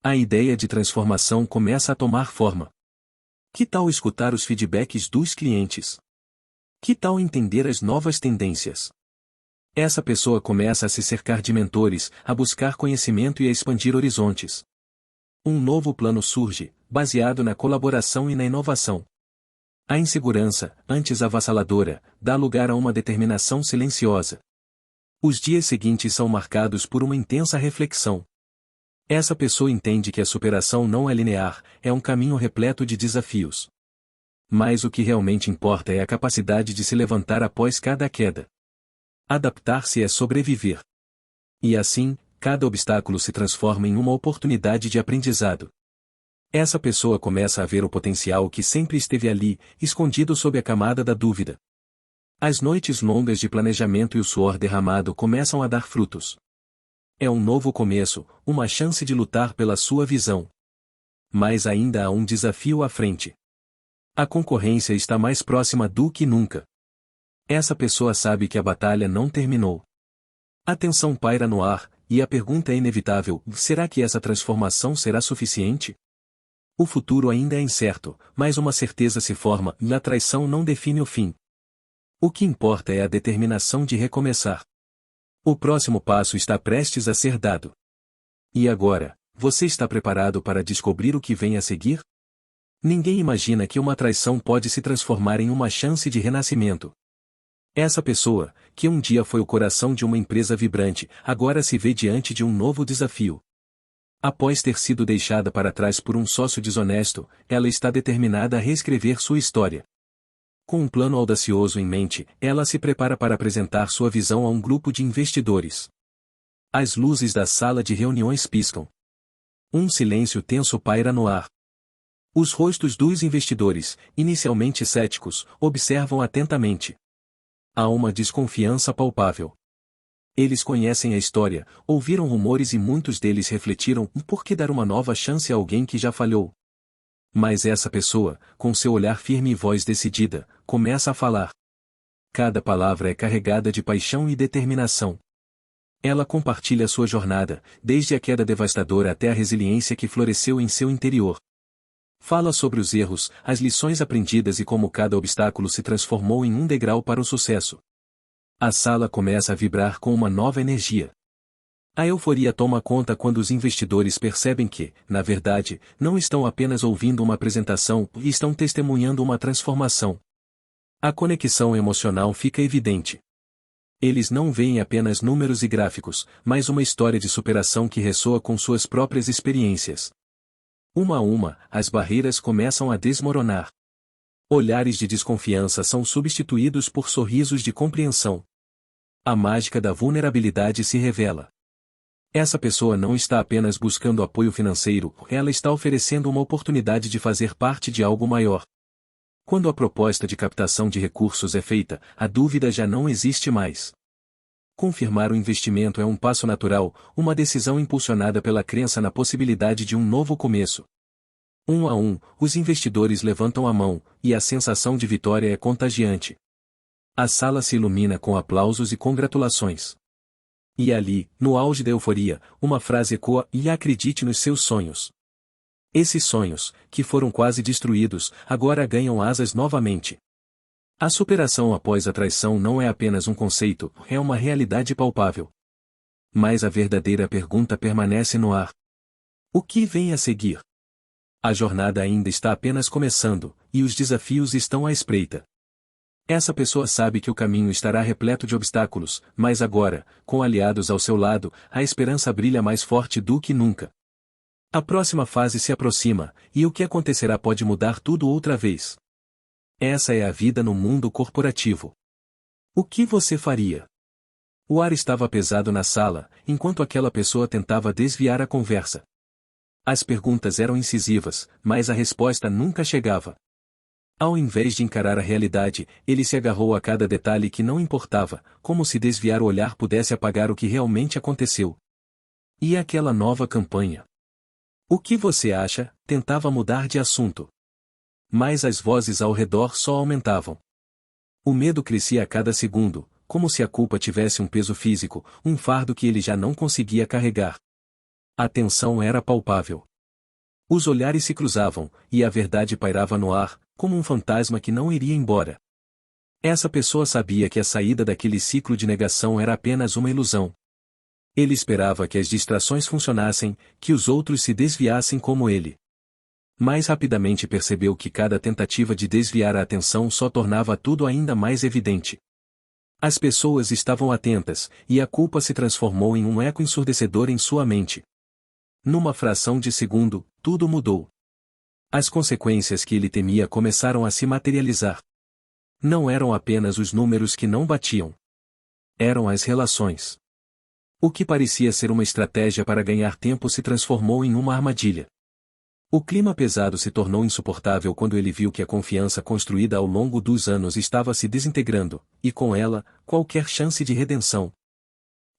Speaker 1: A ideia de transformação começa a tomar forma. Que tal escutar os feedbacks dos clientes? Que tal entender as novas tendências? Essa pessoa começa a se cercar de mentores, a buscar conhecimento e a expandir horizontes. Um novo plano surge, baseado na colaboração e na inovação. A insegurança, antes avassaladora, dá lugar a uma determinação silenciosa. Os dias seguintes são marcados por uma intensa reflexão. Essa pessoa entende que a superação não é linear, é um caminho repleto de desafios. Mas o que realmente importa é a capacidade de se levantar após cada queda. Adaptar-se é sobreviver. E assim, cada obstáculo se transforma em uma oportunidade de aprendizado. Essa pessoa começa a ver o potencial que sempre esteve ali, escondido sob a camada da dúvida. As noites longas de planejamento e o suor derramado começam a dar frutos. É um novo começo, uma chance de lutar pela sua visão. Mas ainda há um desafio à frente. A concorrência está mais próxima do que nunca. Essa pessoa sabe que a batalha não terminou. A tensão paira no ar, e a pergunta é inevitável: será que essa transformação será suficiente? O futuro ainda é incerto, mas uma certeza se forma: a traição não define o fim. O que importa é a determinação de recomeçar. O próximo passo está prestes a ser dado. E agora, você está preparado para descobrir o que vem a seguir? Ninguém imagina que uma traição pode se transformar em uma chance de renascimento. Essa pessoa, que um dia foi o coração de uma empresa vibrante, agora se vê diante de um novo desafio. Após ter sido deixada para trás por um sócio desonesto, ela está determinada a reescrever sua história. Com um plano audacioso em mente, ela se prepara para apresentar sua visão a um grupo de investidores. As luzes da sala de reuniões piscam. Um silêncio tenso paira no ar. Os rostos dos investidores, inicialmente céticos, observam atentamente. Há uma desconfiança palpável. Eles conhecem a história, ouviram rumores e muitos deles refletiram: por que dar uma nova chance a alguém que já falhou? Mas essa pessoa, com seu olhar firme e voz decidida, começa a falar. Cada palavra é carregada de paixão e determinação. Ela compartilha sua jornada, desde a queda devastadora até a resiliência que floresceu em seu interior. Fala sobre os erros, as lições aprendidas e como cada obstáculo se transformou em um degrau para o sucesso. A sala começa a vibrar com uma nova energia. A euforia toma conta quando os investidores percebem que, na verdade, não estão apenas ouvindo uma apresentação, estão testemunhando uma transformação. A conexão emocional fica evidente. Eles não veem apenas números e gráficos, mas uma história de superação que ressoa com suas próprias experiências. Uma a uma, as barreiras começam a desmoronar. Olhares de desconfiança são substituídos por sorrisos de compreensão. A mágica da vulnerabilidade se revela. Essa pessoa não está apenas buscando apoio financeiro, ela está oferecendo uma oportunidade de fazer parte de algo maior. Quando a proposta de captação de recursos é feita, a dúvida já não existe mais. Confirmar o investimento é um passo natural, uma decisão impulsionada pela crença na possibilidade de um novo começo. Um a um, os investidores levantam a mão, e a sensação de vitória é contagiante. A sala se ilumina com aplausos e congratulações. E ali, no auge da euforia, uma frase ecoa: e acredite nos seus sonhos. Esses sonhos, que foram quase destruídos, agora ganham asas novamente. A superação após a traição não é apenas um conceito, é uma realidade palpável. Mas a verdadeira pergunta permanece no ar. O que vem a seguir? A jornada ainda está apenas começando, e os desafios estão à espreita. Essa pessoa sabe que o caminho estará repleto de obstáculos, mas agora, com aliados ao seu lado, a esperança brilha mais forte do que nunca. A próxima fase se aproxima, e o que acontecerá pode mudar tudo outra vez. Essa é a vida no mundo corporativo. O que você faria? O ar estava pesado na sala, enquanto aquela pessoa tentava desviar a conversa. As perguntas eram incisivas, mas a resposta nunca chegava. Ao invés de encarar a realidade, ele se agarrou a cada detalhe que não importava, como se desviar o olhar pudesse apagar o que realmente aconteceu. E aquela nova campanha? O que você acha? Tentava mudar de assunto. Mas as vozes ao redor só aumentavam. O medo crescia a cada segundo, como se a culpa tivesse um peso físico, um fardo que ele já não conseguia carregar. A tensão era palpável. Os olhares se cruzavam, e a verdade pairava no ar, como um fantasma que não iria embora. Essa pessoa sabia que a saída daquele ciclo de negação era apenas uma ilusão. Ele esperava que as distrações funcionassem, que os outros se desviassem como ele. Mas rapidamente percebeu que cada tentativa de desviar a atenção só tornava tudo ainda mais evidente. As pessoas estavam atentas, e a culpa se transformou em um eco ensurdecedor em sua mente. Numa fração de segundo, tudo mudou. As consequências que ele temia começaram a se materializar. Não eram apenas os números que não batiam. Eram as relações. O que parecia ser uma estratégia para ganhar tempo se transformou em uma armadilha. O clima pesado se tornou insuportável quando ele viu que a confiança construída ao longo dos anos estava se desintegrando, e com ela, qualquer chance de redenção.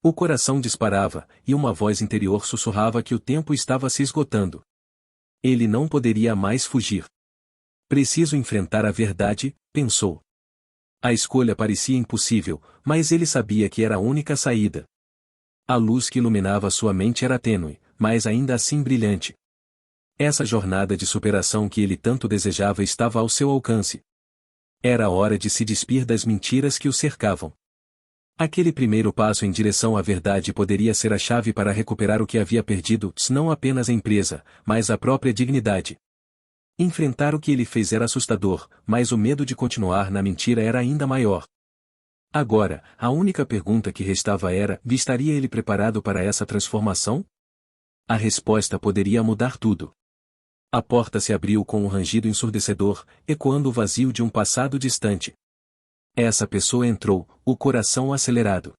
Speaker 1: O coração disparava, e uma voz interior sussurrava que o tempo estava se esgotando. Ele não poderia mais fugir. Preciso enfrentar a verdade, pensou. A escolha parecia impossível, mas ele sabia que era a única saída. A luz que iluminava sua mente era tênue, mas ainda assim brilhante. Essa jornada de superação que ele tanto desejava estava ao seu alcance. Era hora de se despir das mentiras que o cercavam. Aquele primeiro passo em direção à verdade poderia ser a chave para recuperar o que havia perdido, não apenas a empresa, mas a própria dignidade. Enfrentar o que ele fez era assustador, mas o medo de continuar na mentira era ainda maior. Agora, a única pergunta que restava era: estaria ele preparado para essa transformação? A resposta poderia mudar tudo. A porta se abriu com um rangido ensurdecedor, ecoando o vazio de um passado distante. Essa pessoa entrou, o coração acelerado.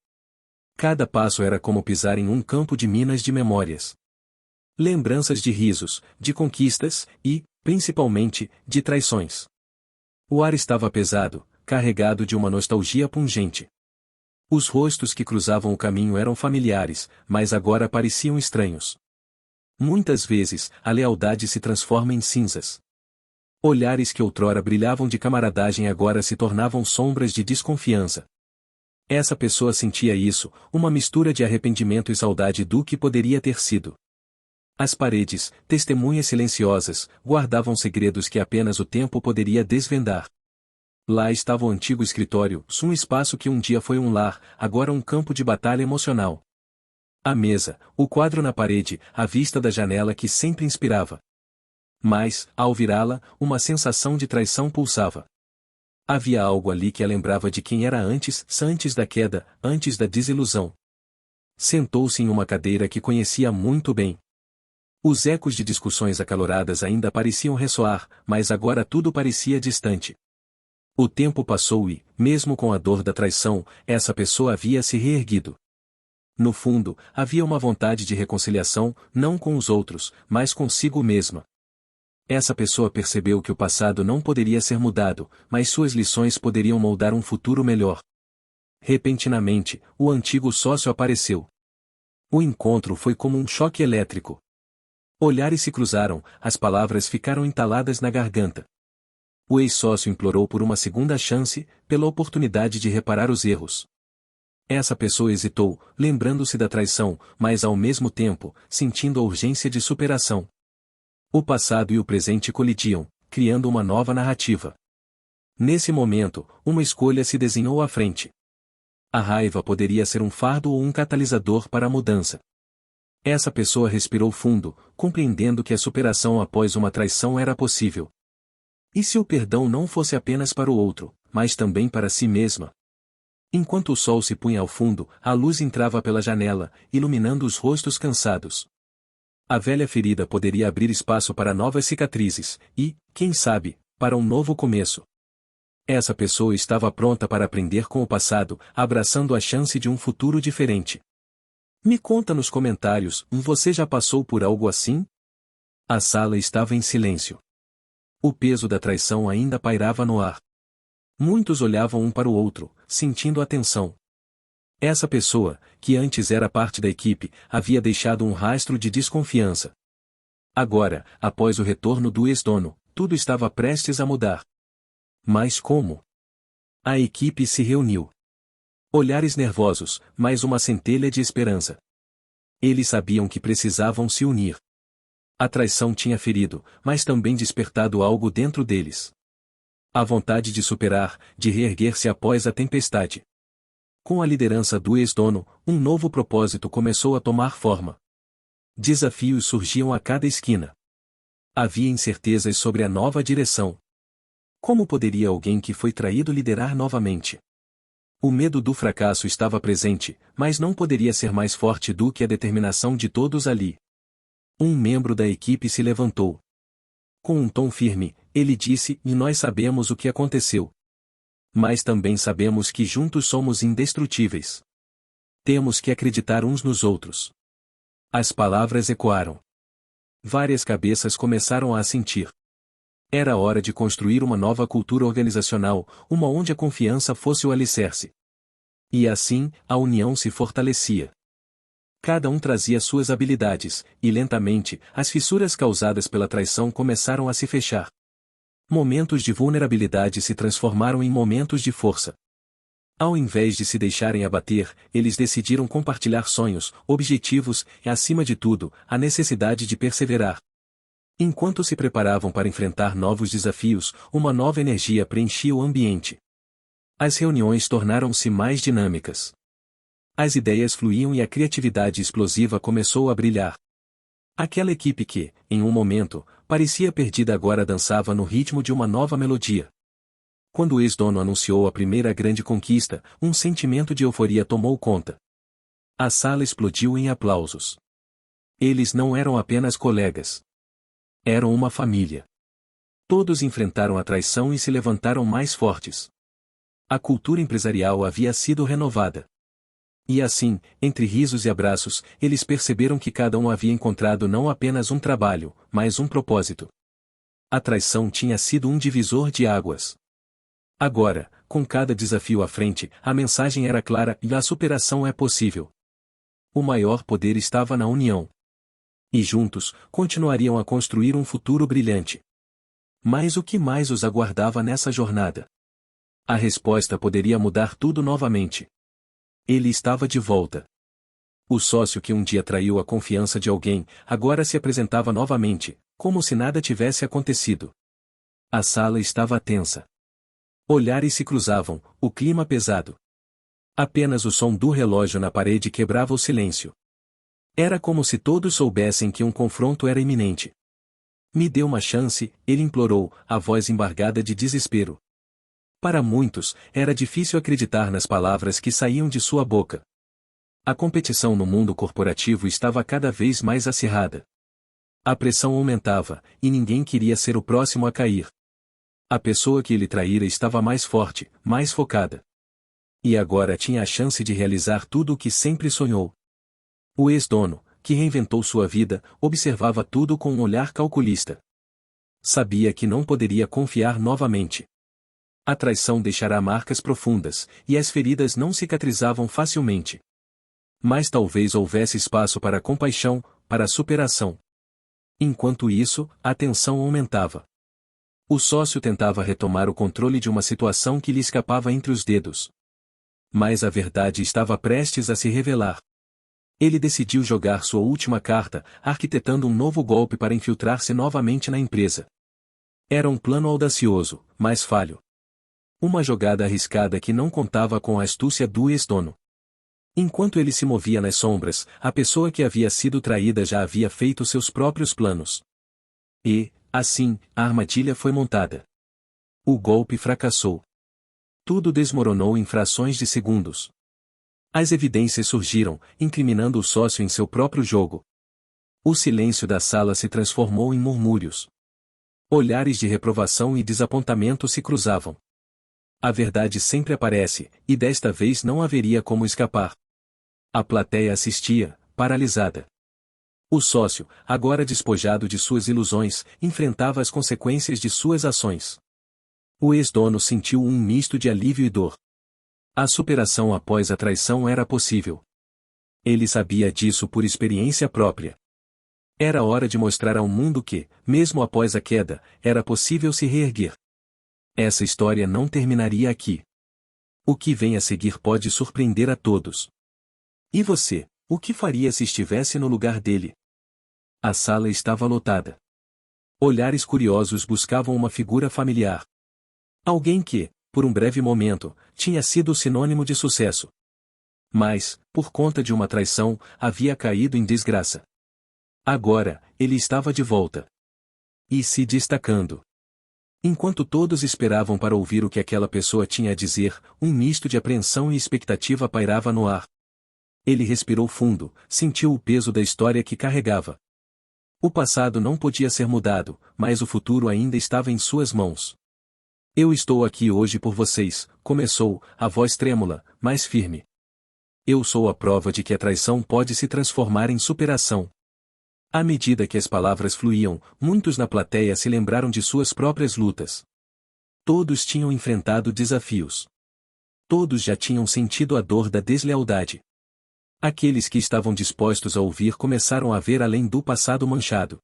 Speaker 1: Cada passo era como pisar em um campo de minas de memórias. Lembranças de risos, de conquistas e, principalmente, de traições. O ar estava pesado, carregado de uma nostalgia pungente. Os rostos que cruzavam o caminho eram familiares, mas agora pareciam estranhos. Muitas vezes, a lealdade se transforma em cinzas. Olhares que outrora brilhavam de camaradagem agora se tornavam sombras de desconfiança. Essa pessoa sentia isso, uma mistura de arrependimento e saudade do que poderia ter sido. As paredes, testemunhas silenciosas, guardavam segredos que apenas o tempo poderia desvendar. Lá estava o antigo escritório, um espaço que um dia foi um lar, agora um campo de batalha emocional. A mesa, o quadro na parede, a vista da janela que sempre inspirava. Mas, ao virá-la, uma sensação de traição pulsava. Havia algo ali que a lembrava de quem era antes da queda, antes da desilusão. Sentou-se em uma cadeira que conhecia muito bem. Os ecos de discussões acaloradas ainda pareciam ressoar, mas agora tudo parecia distante. O tempo passou e, mesmo com a dor da traição, essa pessoa havia se reerguido. No fundo, havia uma vontade de reconciliação, não com os outros, mas consigo mesma. Essa pessoa percebeu que o passado não poderia ser mudado, mas suas lições poderiam moldar um futuro melhor. Repentinamente, o antigo sócio apareceu. O encontro foi como um choque elétrico. Olhares se cruzaram, as palavras ficaram entaladas na garganta. O ex-sócio implorou por uma segunda chance, pela oportunidade de reparar os erros. Essa pessoa hesitou, lembrando-se da traição, mas ao mesmo tempo, sentindo a urgência de superação. O passado e o presente colidiam, criando uma nova narrativa. Nesse momento, uma escolha se desenhou à frente. A raiva poderia ser um fardo ou um catalisador para a mudança. Essa pessoa respirou fundo, compreendendo que a superação após uma traição era possível. E se o perdão não fosse apenas para o outro, mas também para si mesma? Enquanto o sol se punha ao fundo, a luz entrava pela janela, iluminando os rostos cansados. A velha ferida poderia abrir espaço para novas cicatrizes, e, quem sabe, para um novo começo. Essa pessoa estava pronta para aprender com o passado, abraçando a chance de um futuro diferente. Me conta nos comentários, você já passou por algo assim? A sala estava em silêncio. O peso da traição ainda pairava no ar. Muitos olhavam um para o outro, sentindo a tensão. Essa pessoa, que antes era parte da equipe, havia deixado um rastro de desconfiança. Agora, após o retorno do ex-dono, tudo estava prestes a mudar. Mas como? A equipe se reuniu. Olhares nervosos, mas uma centelha de esperança. Eles sabiam que precisavam se unir. A traição tinha ferido, mas também despertado algo dentro deles. A vontade de superar, de reerguer-se após a tempestade. Com a liderança do ex-dono, um novo propósito começou a tomar forma. Desafios surgiam a cada esquina. Havia incertezas sobre a nova direção. Como poderia alguém que foi traído liderar novamente? O medo do fracasso estava presente, mas não poderia ser mais forte do que a determinação de todos ali. Um membro da equipe se levantou. Com um tom firme, ele disse: "E nós sabemos o que aconteceu. Mas também sabemos que juntos somos indestrutíveis. Temos que acreditar uns nos outros." As palavras ecoaram. Várias cabeças começaram a assentir. Era hora de construir uma nova cultura organizacional, uma onde a confiança fosse o alicerce. E assim, a união se fortalecia. Cada um trazia suas habilidades, e lentamente, as fissuras causadas pela traição começaram a se fechar. Momentos de vulnerabilidade se transformaram em momentos de força. Ao invés de se deixarem abater, eles decidiram compartilhar sonhos, objetivos e, acima de tudo, a necessidade de perseverar. Enquanto se preparavam para enfrentar novos desafios, uma nova energia preenchia o ambiente. As reuniões tornaram-se mais dinâmicas. As ideias fluíam e a criatividade explosiva começou a brilhar. Aquela equipe que, em um momento, parecia perdida agora dançava no ritmo de uma nova melodia. Quando o ex-dono anunciou a primeira grande conquista, um sentimento de euforia tomou conta. A sala explodiu em aplausos. Eles não eram apenas colegas. Eram uma família. Todos enfrentaram a traição e se levantaram mais fortes. A cultura empresarial havia sido renovada. E assim, entre risos e abraços, eles perceberam que cada um havia encontrado não apenas um trabalho, mas um propósito. A traição tinha sido um divisor de águas. Agora, com cada desafio à frente, a mensagem era clara e a superação é possível. O maior poder estava na união. E juntos, continuariam a construir um futuro brilhante. Mas o que mais os aguardava nessa jornada? A resposta poderia mudar tudo novamente. Ele estava de volta. O sócio que um dia traiu a confiança de alguém, agora se apresentava novamente, como se nada tivesse acontecido. A sala estava tensa. Olhares se cruzavam, o clima pesado. Apenas o som do relógio na parede quebrava o silêncio. Era como se todos soubessem que um confronto era iminente. "Me dê uma chance", ele implorou, a voz embargada de desespero. Para muitos, era difícil acreditar nas palavras que saíam de sua boca. A competição no mundo corporativo estava cada vez mais acirrada. A pressão aumentava, e ninguém queria ser o próximo a cair. A pessoa que ele traíra estava mais forte, mais focada. E agora tinha a chance de realizar tudo o que sempre sonhou. O ex-dono, que reinventou sua vida, observava tudo com um olhar calculista. Sabia que não poderia confiar novamente. A traição deixará marcas profundas, e as feridas não cicatrizavam facilmente. Mas talvez houvesse espaço para a compaixão, para a superação. Enquanto isso, a tensão aumentava. O sócio tentava retomar o controle de uma situação que lhe escapava entre os dedos. Mas a verdade estava prestes a se revelar. Ele decidiu jogar sua última carta, arquitetando um novo golpe para infiltrar-se novamente na empresa. Era um plano audacioso, mas falho. Uma jogada arriscada que não contava com a astúcia do ex-dono. Enquanto ele se movia nas sombras, a pessoa que havia sido traída já havia feito seus próprios planos. E, assim, a armadilha foi montada. O golpe fracassou. Tudo desmoronou em frações de segundos. As evidências surgiram, incriminando o sócio em seu próprio jogo. O silêncio da sala se transformou em murmúrios. Olhares de reprovação e desapontamento se cruzavam. A verdade sempre aparece, e desta vez não haveria como escapar. A plateia assistia, paralisada. O sócio, agora despojado de suas ilusões, enfrentava as consequências de suas ações. O ex-dono sentiu um misto de alívio e dor. A superação após a traição era possível. Ele sabia disso por experiência própria. Era hora de mostrar ao mundo que, mesmo após a queda, era possível se reerguer. Essa história não terminaria aqui. O que vem a seguir pode surpreender a todos. E você, o que faria se estivesse no lugar dele? A sala estava lotada. Olhares curiosos buscavam uma figura familiar. Alguém que, por um breve momento, tinha sido sinônimo de sucesso. Mas, por conta de uma traição, havia caído em desgraça. Agora, ele estava de volta. E se destacando. Enquanto todos esperavam para ouvir o que aquela pessoa tinha a dizer, um misto de apreensão e expectativa pairava no ar. Ele respirou fundo, sentiu o peso da história que carregava. O passado não podia ser mudado, mas o futuro ainda estava em suas mãos. Eu estou aqui hoje por vocês, começou, a voz trêmula, mas firme. Eu sou a prova de que a traição pode se transformar em superação. À medida que as palavras fluíam, muitos na plateia se lembraram de suas próprias lutas. Todos tinham enfrentado desafios. Todos já tinham sentido a dor da deslealdade. Aqueles que estavam dispostos a ouvir começaram a ver além do passado manchado.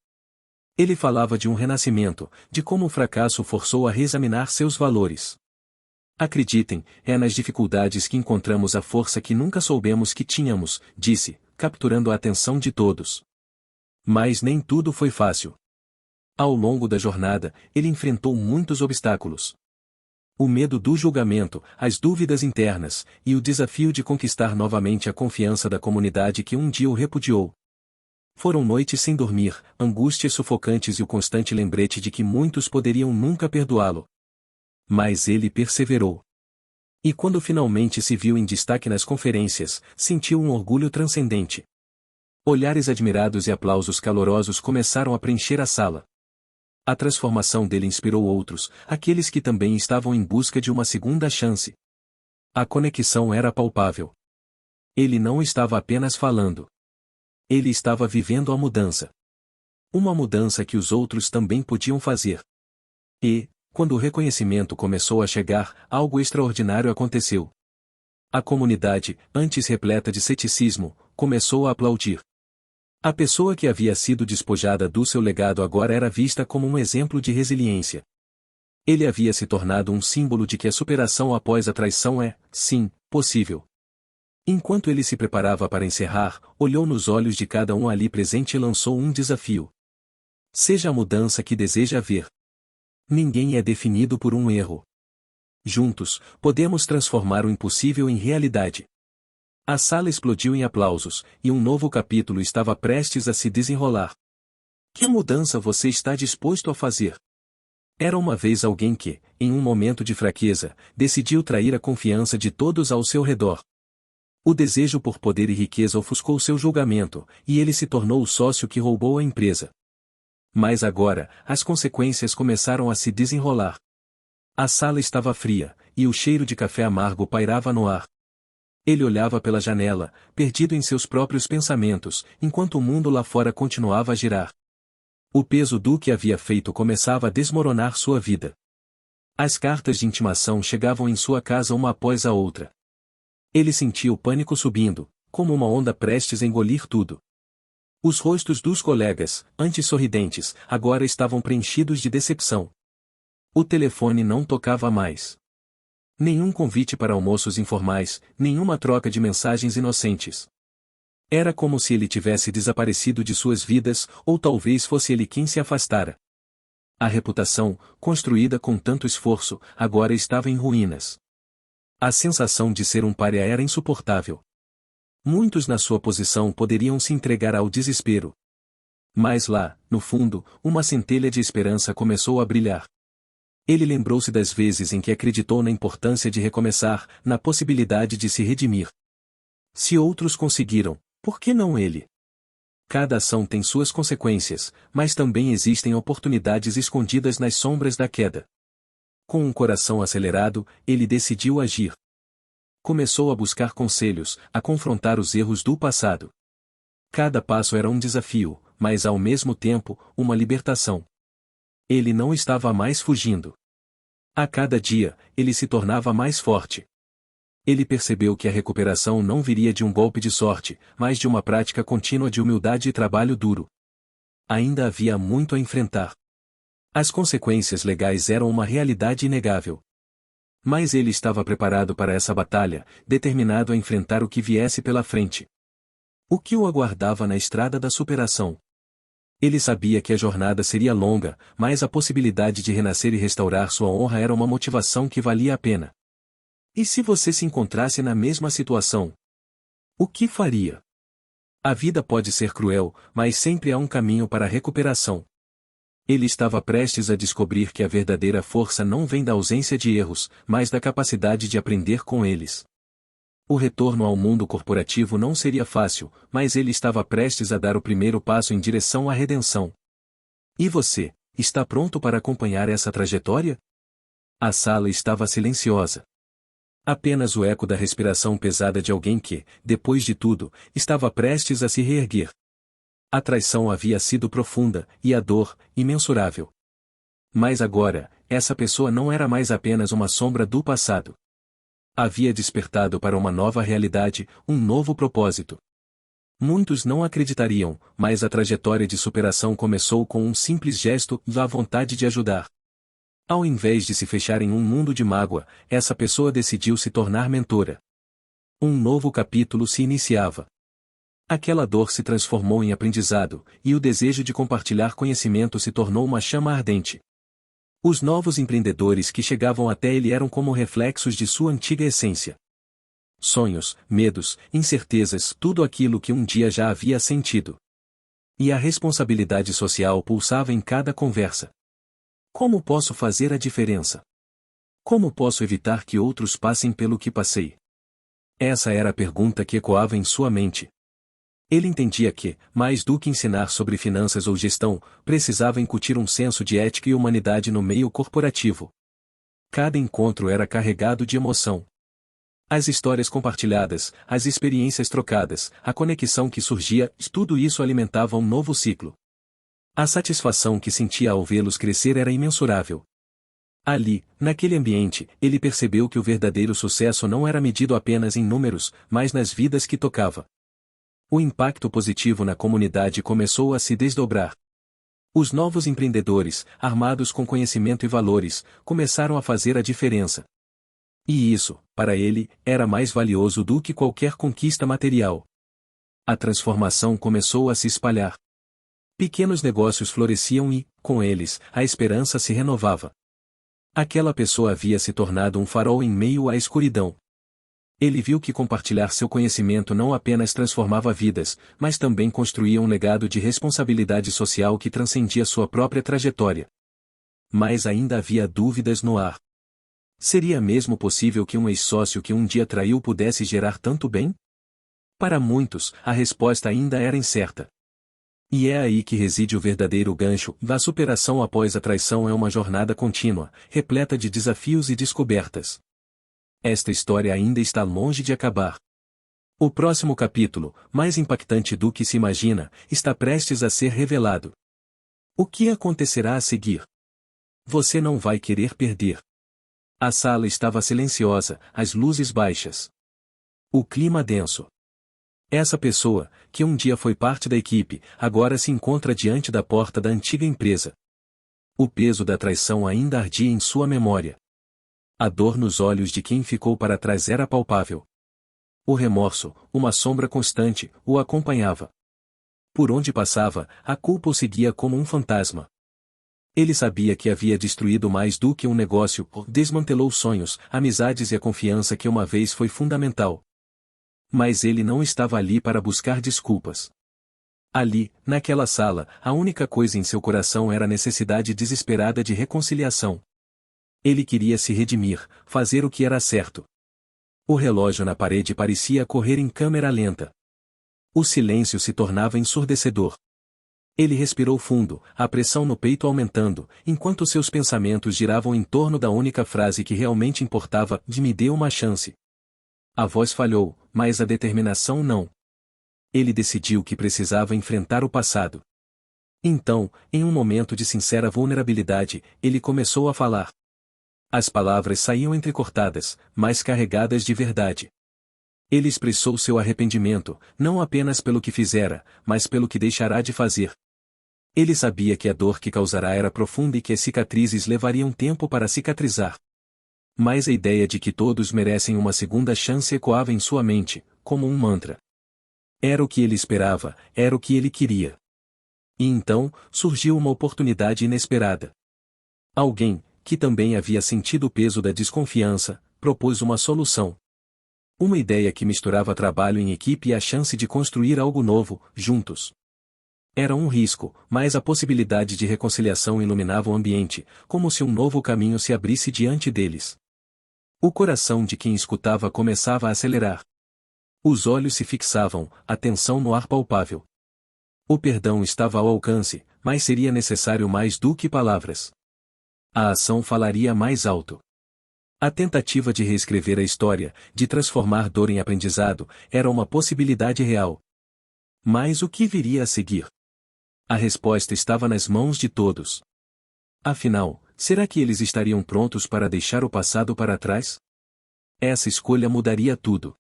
Speaker 1: Ele falava de um renascimento, de como o fracasso forçou a reexaminar seus valores. Acreditem, é nas dificuldades que encontramos a força que nunca soubemos que tínhamos, disse, capturando a atenção de todos. Mas nem tudo foi fácil. Ao longo da jornada, ele enfrentou muitos obstáculos. O medo do julgamento, as dúvidas internas, e o desafio de conquistar novamente a confiança da comunidade que um dia o repudiou. Foram noites sem dormir, angústias sufocantes e o constante lembrete de que muitos poderiam nunca perdoá-lo. Mas ele perseverou. E quando finalmente se viu em destaque nas conferências, sentiu um orgulho transcendente. Olhares admirados e aplausos calorosos começaram a preencher a sala. A transformação dele inspirou outros, aqueles que também estavam em busca de uma segunda chance. A conexão era palpável. Ele não estava apenas falando. Ele estava vivendo a mudança. Uma mudança que os outros também podiam fazer. E, quando o reconhecimento começou a chegar, algo extraordinário aconteceu. A comunidade, antes repleta de ceticismo, começou a aplaudir. A pessoa que havia sido despojada do seu legado agora era vista como um exemplo de resiliência. Ele havia se tornado um símbolo de que a superação após a traição é, sim, possível. Enquanto ele se preparava para encerrar, olhou nos olhos de cada um ali presente e lançou um desafio. Seja a mudança que deseja ver. Ninguém é definido por um erro. Juntos, podemos transformar o impossível em realidade. A sala explodiu em aplausos, e um novo capítulo estava prestes a se desenrolar. Que mudança você está disposto a fazer? Era uma vez alguém que, em um momento de fraqueza, decidiu trair a confiança de todos ao seu redor. O desejo por poder e riqueza ofuscou seu julgamento, e ele se tornou o sócio que roubou a empresa. Mas agora, as consequências começaram a se desenrolar. A sala estava fria, e o cheiro de café amargo pairava no ar. Ele olhava pela janela, perdido em seus próprios pensamentos, enquanto o mundo lá fora continuava a girar. O peso do que havia feito começava a desmoronar sua vida. As cartas de intimação chegavam em sua casa uma após a outra. Ele sentia o pânico subindo, como uma onda prestes a engolir tudo. Os rostos dos colegas, antes sorridentes, agora estavam preenchidos de decepção. O telefone não tocava mais. Nenhum convite para almoços informais, nenhuma troca de mensagens inocentes. Era como se ele tivesse desaparecido de suas vidas, ou talvez fosse ele quem se afastara. A reputação, construída com tanto esforço, agora estava em ruínas. A sensação de ser um pária era insuportável. Muitos na sua posição poderiam se entregar ao desespero. Mas lá, no fundo, uma centelha de esperança começou a brilhar. Ele lembrou-se das vezes em que acreditou na importância de recomeçar, na possibilidade de se redimir. Se outros conseguiram, por que não ele? Cada ação tem suas consequências, mas também existem oportunidades escondidas nas sombras da queda. Com um coração acelerado, ele decidiu agir. Começou a buscar conselhos, a confrontar os erros do passado. Cada passo era um desafio, mas ao mesmo tempo, uma libertação. Ele não estava mais fugindo. A cada dia, ele se tornava mais forte. Ele percebeu que a recuperação não viria de um golpe de sorte, mas de uma prática contínua de humildade e trabalho duro. Ainda havia muito a enfrentar. As consequências legais eram uma realidade inegável. Mas ele estava preparado para essa batalha, determinado a enfrentar o que viesse pela frente. O que o aguardava na estrada da superação? Ele sabia que a jornada seria longa, mas a possibilidade de renascer e restaurar sua honra era uma motivação que valia a pena. E se você se encontrasse na mesma situação? O que faria? A vida pode ser cruel, mas sempre há um caminho para a recuperação. Ele estava prestes a descobrir que a verdadeira força não vem da ausência de erros, mas da capacidade de aprender com eles. O retorno ao mundo corporativo não seria fácil, mas ele estava prestes a dar o primeiro passo em direção à redenção. E você, está pronto para acompanhar essa trajetória? A sala estava silenciosa. Apenas o eco da respiração pesada de alguém que, depois de tudo, estava prestes a se reerguer. A traição havia sido profunda, e a dor, imensurável. Mas agora, essa pessoa não era mais apenas uma sombra do passado. Havia despertado para uma nova realidade, um novo propósito. Muitos não acreditariam, mas a trajetória de superação começou com um simples gesto da vontade de ajudar. Ao invés de se fechar em um mundo de mágoa, essa pessoa decidiu se tornar mentora. Um novo capítulo se iniciava. Aquela dor se transformou em aprendizado, e o desejo de compartilhar conhecimento se tornou uma chama ardente. Os novos empreendedores que chegavam até ele eram como reflexos de sua antiga essência. Sonhos, medos, incertezas, tudo aquilo que um dia já havia sentido. E a responsabilidade social pulsava em cada conversa. Como posso fazer a diferença? Como posso evitar que outros passem pelo que passei? Essa era a pergunta que ecoava em sua mente. Ele entendia que, mais do que ensinar sobre finanças ou gestão, precisava incutir um senso de ética e humanidade no meio corporativo. Cada encontro era carregado de emoção. As histórias compartilhadas, as experiências trocadas, a conexão que surgia, tudo isso alimentava um novo ciclo. A satisfação que sentia ao vê-los crescer era imensurável. Ali, naquele ambiente, ele percebeu que o verdadeiro sucesso não era medido apenas em números, mas nas vidas que tocava. O impacto positivo na comunidade começou a se desdobrar. Os novos empreendedores, armados com conhecimento e valores, começaram a fazer a diferença. E isso, para ele, era mais valioso do que qualquer conquista material. A transformação começou a se espalhar. Pequenos negócios floresciam e, com eles, a esperança se renovava. Aquela pessoa havia se tornado um farol em meio à escuridão. Ele viu que compartilhar seu conhecimento não apenas transformava vidas, mas também construía um legado de responsabilidade social que transcendia sua própria trajetória. Mas ainda havia dúvidas no ar. Seria mesmo possível que um ex-sócio que um dia traiu pudesse gerar tanto bem? Para muitos, a resposta ainda era incerta. E é aí que reside o verdadeiro gancho. A superação após a traição é uma jornada contínua, repleta de desafios e descobertas. Esta história ainda está longe de acabar. O próximo capítulo, mais impactante do que se imagina, está prestes a ser revelado. O que acontecerá a seguir? Você não vai querer perder. A sala estava silenciosa, as luzes baixas. O clima denso. Essa pessoa, que um dia foi parte da equipe, agora se encontra diante da porta da antiga empresa. O peso da traição ainda ardia em sua memória. A dor nos olhos de quem ficou para trás era palpável. O remorso, uma sombra constante, o acompanhava. Por onde passava, a culpa o seguia como um fantasma. Ele sabia que havia destruído mais do que um negócio, desmantelou sonhos, amizades e a confiança que uma vez foi fundamental. Mas ele não estava ali para buscar desculpas. Ali, naquela sala, a única coisa em seu coração era a necessidade desesperada de reconciliação. Ele queria se redimir, fazer o que era certo. O relógio na parede parecia correr em câmera lenta. O silêncio se tornava ensurdecedor. Ele respirou fundo, a pressão no peito aumentando, enquanto seus pensamentos giravam em torno da única frase que realmente importava: me dê uma chance. A voz falhou, mas a determinação não. Ele decidiu que precisava enfrentar o passado. Então, em um momento de sincera vulnerabilidade, ele começou a falar. As palavras saíam entrecortadas, mas carregadas de verdade. Ele expressou seu arrependimento, não apenas pelo que fizera, mas pelo que deixará de fazer. Ele sabia que a dor que causará era profunda e que as cicatrizes levariam tempo para cicatrizar. Mas a ideia de que todos merecem uma segunda chance ecoava em sua mente, como um mantra. Era o que ele esperava, era o que ele queria. E então, surgiu uma oportunidade inesperada. Alguém, que também havia sentido o peso da desconfiança, propôs uma solução. Uma ideia que misturava trabalho em equipe e a chance de construir algo novo, juntos. Era um risco, mas a possibilidade de reconciliação iluminava o ambiente, como se um novo caminho se abrisse diante deles. O coração de quem escutava começava a acelerar. Os olhos se fixavam, a tensão no ar palpável. O perdão estava ao alcance, mas seria necessário mais do que palavras. A ação falaria mais alto. A tentativa de reescrever a história, de transformar dor em aprendizado, era uma possibilidade real. Mas o que viria a seguir? A resposta estava nas mãos de todos. Afinal, será que eles estariam prontos para deixar o passado para trás? Essa escolha mudaria tudo.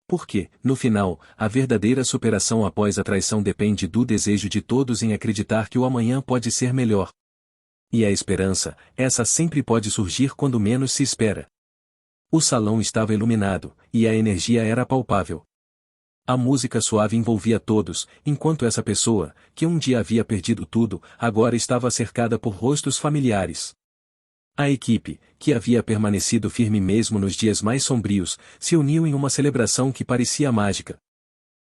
Speaker 1: Porque, no final, a verdadeira superação após a traição depende do desejo de todos em acreditar que o amanhã pode ser melhor. E a esperança, essa sempre pode surgir quando menos se espera. O salão estava iluminado, e a energia era palpável. A música suave envolvia todos, enquanto essa pessoa, que um dia havia perdido tudo, agora estava cercada por rostos familiares. A equipe, que havia permanecido firme mesmo nos dias mais sombrios, se uniu em uma celebração que parecia mágica.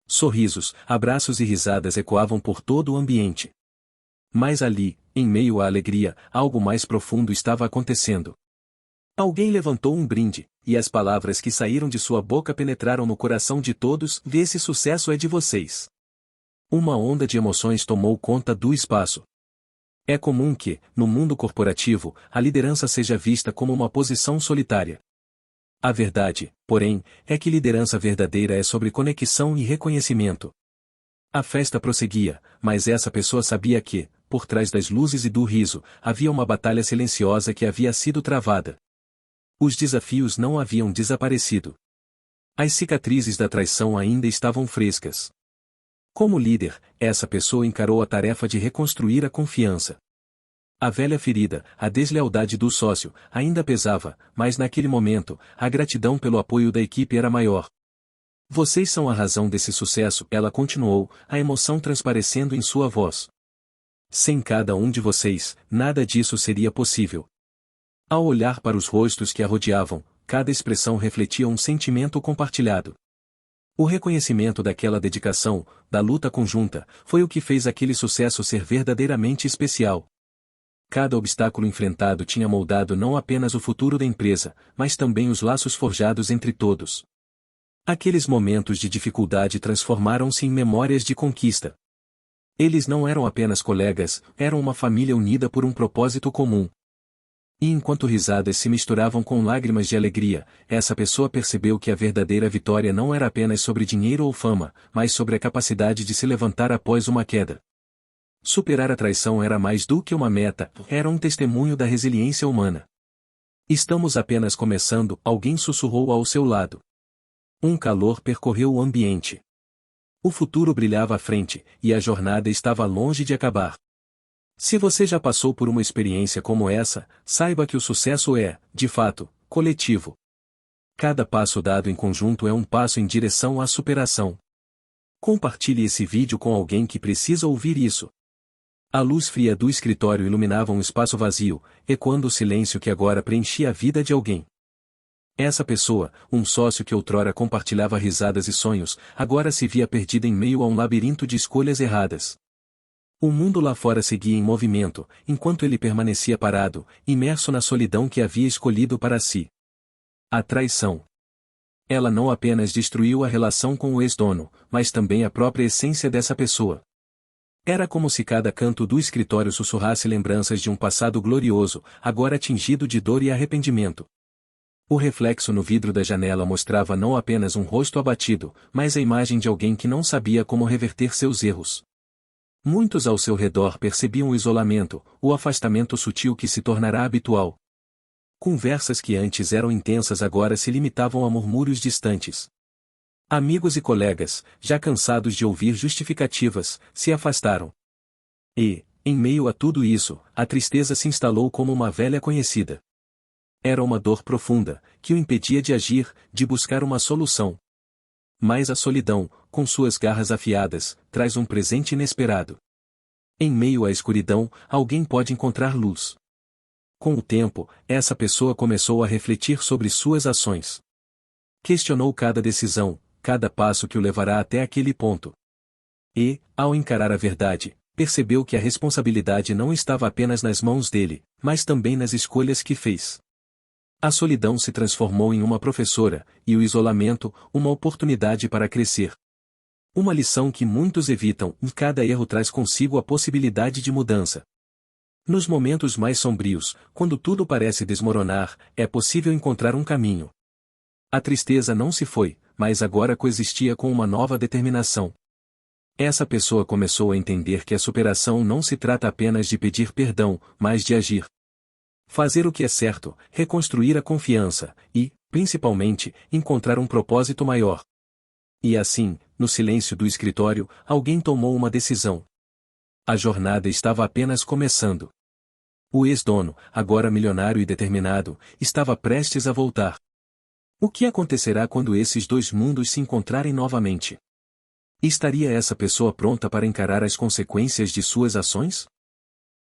Speaker 1: Sorrisos, abraços e risadas ecoavam por todo o ambiente. Mas ali, em meio à alegria, algo mais profundo estava acontecendo. Alguém levantou um brinde, e as palavras que saíram de sua boca penetraram no coração de todos: esse sucesso é de vocês. Uma onda de emoções tomou conta do espaço. É comum que, no mundo corporativo, a liderança seja vista como uma posição solitária. A verdade, porém, é que liderança verdadeira é sobre conexão e reconhecimento. A festa prosseguia, mas essa pessoa sabia que, por trás das luzes e do riso, havia uma batalha silenciosa que havia sido travada. Os desafios não haviam desaparecido. As cicatrizes da traição ainda estavam frescas. Como líder, essa pessoa encarou a tarefa de reconstruir a confiança. A velha ferida, a deslealdade do sócio, ainda pesava, mas naquele momento, a gratidão pelo apoio da equipe era maior. Vocês são a razão desse sucesso, ela continuou, a emoção transparecendo em sua voz. Sem cada um de vocês, nada disso seria possível. Ao olhar para os rostos que a rodeavam, cada expressão refletia um sentimento compartilhado. O reconhecimento daquela dedicação, da luta conjunta, foi o que fez aquele sucesso ser verdadeiramente especial. Cada obstáculo enfrentado tinha moldado não apenas o futuro da empresa, mas também os laços forjados entre todos. Aqueles momentos de dificuldade transformaram-se em memórias de conquista. Eles não eram apenas colegas, eram uma família unida por um propósito comum. E enquanto risadas se misturavam com lágrimas de alegria, essa pessoa percebeu que a verdadeira vitória não era apenas sobre dinheiro ou fama, mas sobre a capacidade de se levantar após uma queda. Superar a traição era mais do que uma meta, era um testemunho da resiliência humana. Estamos apenas começando, alguém sussurrou ao seu lado. Um calor percorreu o ambiente. O futuro brilhava à frente, e a jornada estava longe de acabar. Se você já passou por uma experiência como essa, saiba que o sucesso é, de fato, coletivo. Cada passo dado em conjunto é um passo em direção à superação. Compartilhe esse vídeo com alguém que precisa ouvir isso. A luz fria do escritório iluminava um espaço vazio, ecoando o silêncio que agora preenchia a vida de alguém. Essa pessoa, um sócio que outrora compartilhava risadas e sonhos, agora se via perdida em meio a um labirinto de escolhas erradas. O mundo lá fora seguia em movimento, enquanto ele permanecia parado, imerso na solidão que havia escolhido para si. A traição. Ela não apenas destruiu a relação com o ex-dono, mas também a própria essência dessa pessoa. Era como se cada canto do escritório sussurrasse lembranças de um passado glorioso, agora tingido de dor e arrependimento. O reflexo no vidro da janela mostrava não apenas um rosto abatido, mas a imagem de alguém que não sabia como reverter seus erros. Muitos ao seu redor percebiam o isolamento, o afastamento sutil que se tornará habitual. Conversas que antes eram intensas agora se limitavam a murmúrios distantes. Amigos e colegas, já cansados de ouvir justificativas, se afastaram. E, em meio a tudo isso, a tristeza se instalou como uma velha conhecida. Era uma dor profunda, que o impedia de agir, de buscar uma solução. Mas a solidão, com suas garras afiadas, traz um presente inesperado. Em meio à escuridão, alguém pode encontrar luz. Com o tempo, essa pessoa começou a refletir sobre suas ações. Questionou cada decisão, cada passo que o levará até aquele ponto. E, ao encarar a verdade, percebeu que a responsabilidade não estava apenas nas mãos dele, mas também nas escolhas que fez. A solidão se transformou em uma professora, e o isolamento, uma oportunidade para crescer. Uma lição que muitos evitam, e cada erro traz consigo a possibilidade de mudança. Nos momentos mais sombrios, quando tudo parece desmoronar, é possível encontrar um caminho. A tristeza não se foi, mas agora coexistia com uma nova determinação. Essa pessoa começou a entender que a superação não se trata apenas de pedir perdão, mas de agir. Fazer o que é certo, reconstruir a confiança, e, principalmente, encontrar um propósito maior. E assim, no silêncio do escritório, alguém tomou uma decisão. A jornada estava apenas começando. O ex-dono, agora milionário e determinado, estava prestes a voltar. O que acontecerá quando esses dois mundos se encontrarem novamente? Estaria essa pessoa pronta para encarar as consequências de suas ações?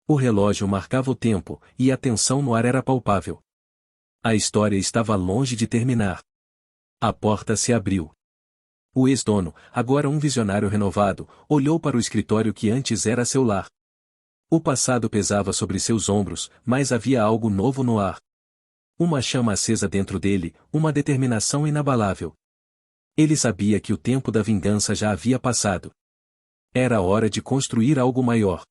Speaker 1: O relógio marcava o tempo, e a tensão no ar era palpável. A história estava longe de terminar. A porta se abriu. O ex-dono, agora um visionário renovado, olhou para o escritório que antes era seu lar. O passado pesava sobre seus ombros, mas havia algo novo no ar. Uma chama acesa dentro dele, uma determinação inabalável. Ele sabia que o tempo da vingança já havia passado. Era hora de construir algo maior.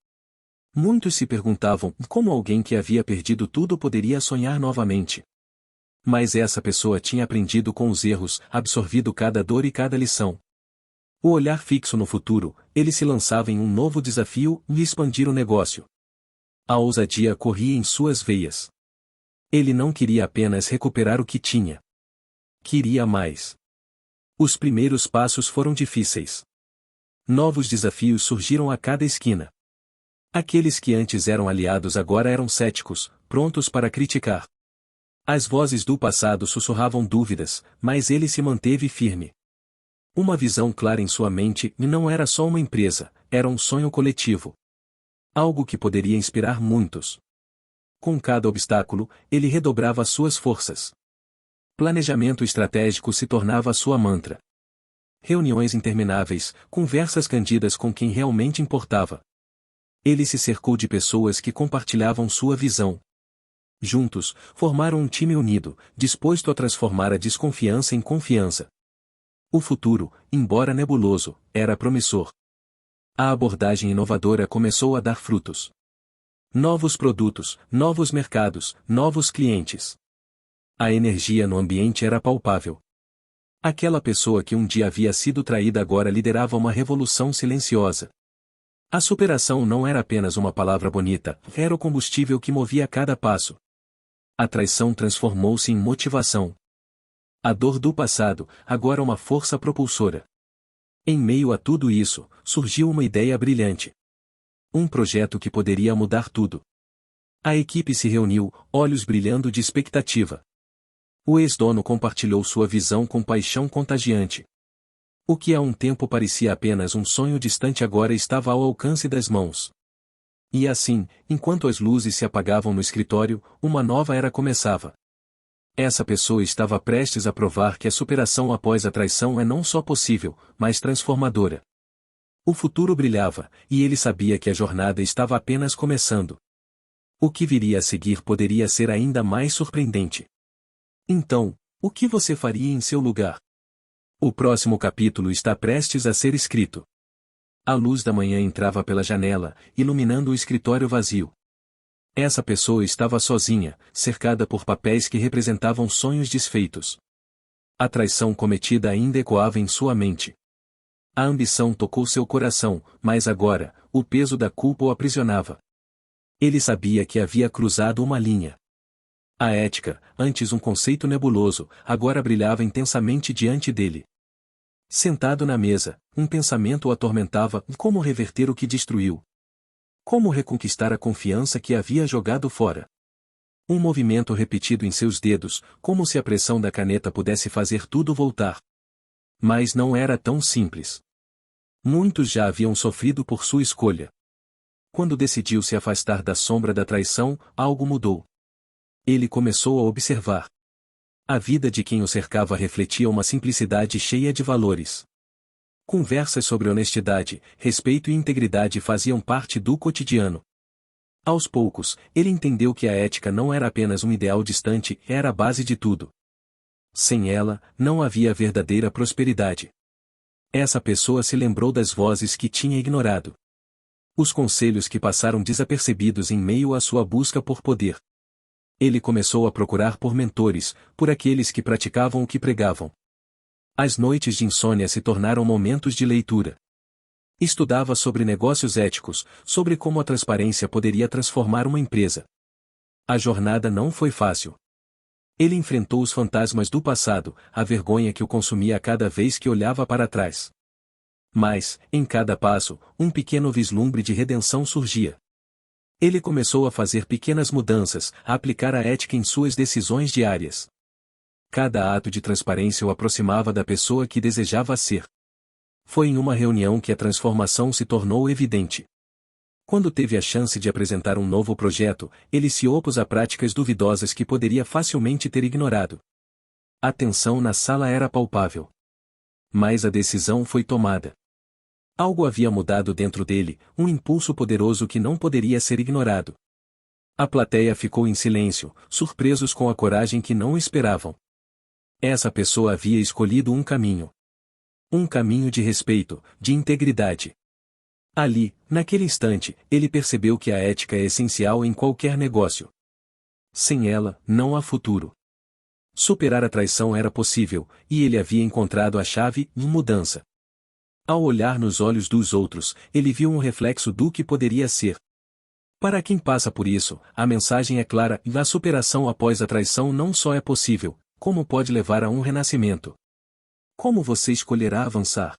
Speaker 1: Muitos se perguntavam como alguém que havia perdido tudo poderia sonhar novamente. Mas essa pessoa tinha aprendido com os erros, absorvido cada dor e cada lição. O olhar fixo no futuro, ele se lançava em um novo desafio e expandir o negócio. A ousadia corria em suas veias. Ele não queria apenas recuperar o que tinha. Queria mais. Os primeiros passos foram difíceis. Novos desafios surgiram a cada esquina. Aqueles que antes eram aliados agora eram céticos, prontos para criticar. As vozes do passado sussurravam dúvidas, mas ele se manteve firme. Uma visão clara em sua mente e não era só uma empresa, era um sonho coletivo. Algo que poderia inspirar muitos. Com cada obstáculo, ele redobrava suas forças. Planejamento estratégico se tornava sua mantra. Reuniões intermináveis, conversas candidas com quem realmente importava. Ele se cercou de pessoas que compartilhavam sua visão. Juntos, formaram um time unido, disposto a transformar a desconfiança em confiança. O futuro, embora nebuloso, era promissor. A abordagem inovadora começou a dar frutos. Novos produtos, novos mercados, novos clientes. A energia no ambiente era palpável. Aquela pessoa que um dia havia sido traída agora liderava uma revolução silenciosa. A superação não era apenas uma palavra bonita, era o combustível que movia cada passo. A traição transformou-se em motivação. A dor do passado, agora uma força propulsora. Em meio a tudo isso, surgiu uma ideia brilhante. Um projeto que poderia mudar tudo. A equipe se reuniu, olhos brilhando de expectativa. O ex-dono compartilhou sua visão com paixão contagiante. O que há um tempo parecia apenas um sonho distante agora estava ao alcance das mãos. E assim, enquanto as luzes se apagavam no escritório, uma nova era começava. Essa pessoa estava prestes a provar que a superação após a traição é não só possível, mas transformadora. O futuro brilhava, e ele sabia que a jornada estava apenas começando. O que viria a seguir poderia ser ainda mais surpreendente. Então, o que você faria em seu lugar? O próximo capítulo está prestes a ser escrito. A luz da manhã entrava pela janela, iluminando o escritório vazio. Essa pessoa estava sozinha, cercada por papéis que representavam sonhos desfeitos. A traição cometida ainda ecoava em sua mente. A ambição tocou seu coração, mas agora, o peso da culpa o aprisionava. Ele sabia que havia cruzado uma linha. A ética, antes um conceito nebuloso, agora brilhava intensamente diante dele. Sentado na mesa, um pensamento o atormentava: como reverter o que destruiu? Como reconquistar a confiança que havia jogado fora? Um movimento repetido em seus dedos, como se a pressão da caneta pudesse fazer tudo voltar. Mas não era tão simples. Muitos já haviam sofrido por sua escolha. Quando decidiu se afastar da sombra da traição, algo mudou. Ele começou a observar. A vida de quem o cercava refletia uma simplicidade cheia de valores. Conversas sobre honestidade, respeito e integridade faziam parte do cotidiano. Aos poucos, ele entendeu que a ética não era apenas um ideal distante, era a base de tudo. Sem ela, não havia verdadeira prosperidade. Essa pessoa se lembrou das vozes que tinha ignorado. Os conselhos que passaram desapercebidos em meio à sua busca por poder. Ele começou a procurar por mentores, por aqueles que praticavam o que pregavam. As noites de insônia se tornaram momentos de leitura. Estudava sobre negócios éticos, sobre como a transparência poderia transformar uma empresa. A jornada não foi fácil. Ele enfrentou os fantasmas do passado, a vergonha que o consumia a cada vez que olhava para trás. Mas, em cada passo, um pequeno vislumbre de redenção surgia. Ele começou a fazer pequenas mudanças, a aplicar a ética em suas decisões diárias. Cada ato de transparência o aproximava da pessoa que desejava ser. Foi em uma reunião que a transformação se tornou evidente. Quando teve a chance de apresentar um novo projeto, ele se opôs a práticas duvidosas que poderia facilmente ter ignorado. A tensão na sala era palpável. Mas a decisão foi tomada. Algo havia mudado dentro dele, um impulso poderoso que não poderia ser ignorado. A plateia ficou em silêncio, surpresos com a coragem que não esperavam. Essa pessoa havia escolhido um caminho. Um caminho de respeito, de integridade. Ali, naquele instante, ele percebeu que a ética é essencial em qualquer negócio. Sem ela, não há futuro. Superar a traição era possível, e ele havia encontrado a chave de mudança. Ao olhar nos olhos dos outros, ele viu um reflexo do que poderia ser. Para quem passa por isso, a mensagem é clara: a superação após a traição não só é possível, como pode levar a um renascimento. Como você escolherá avançar?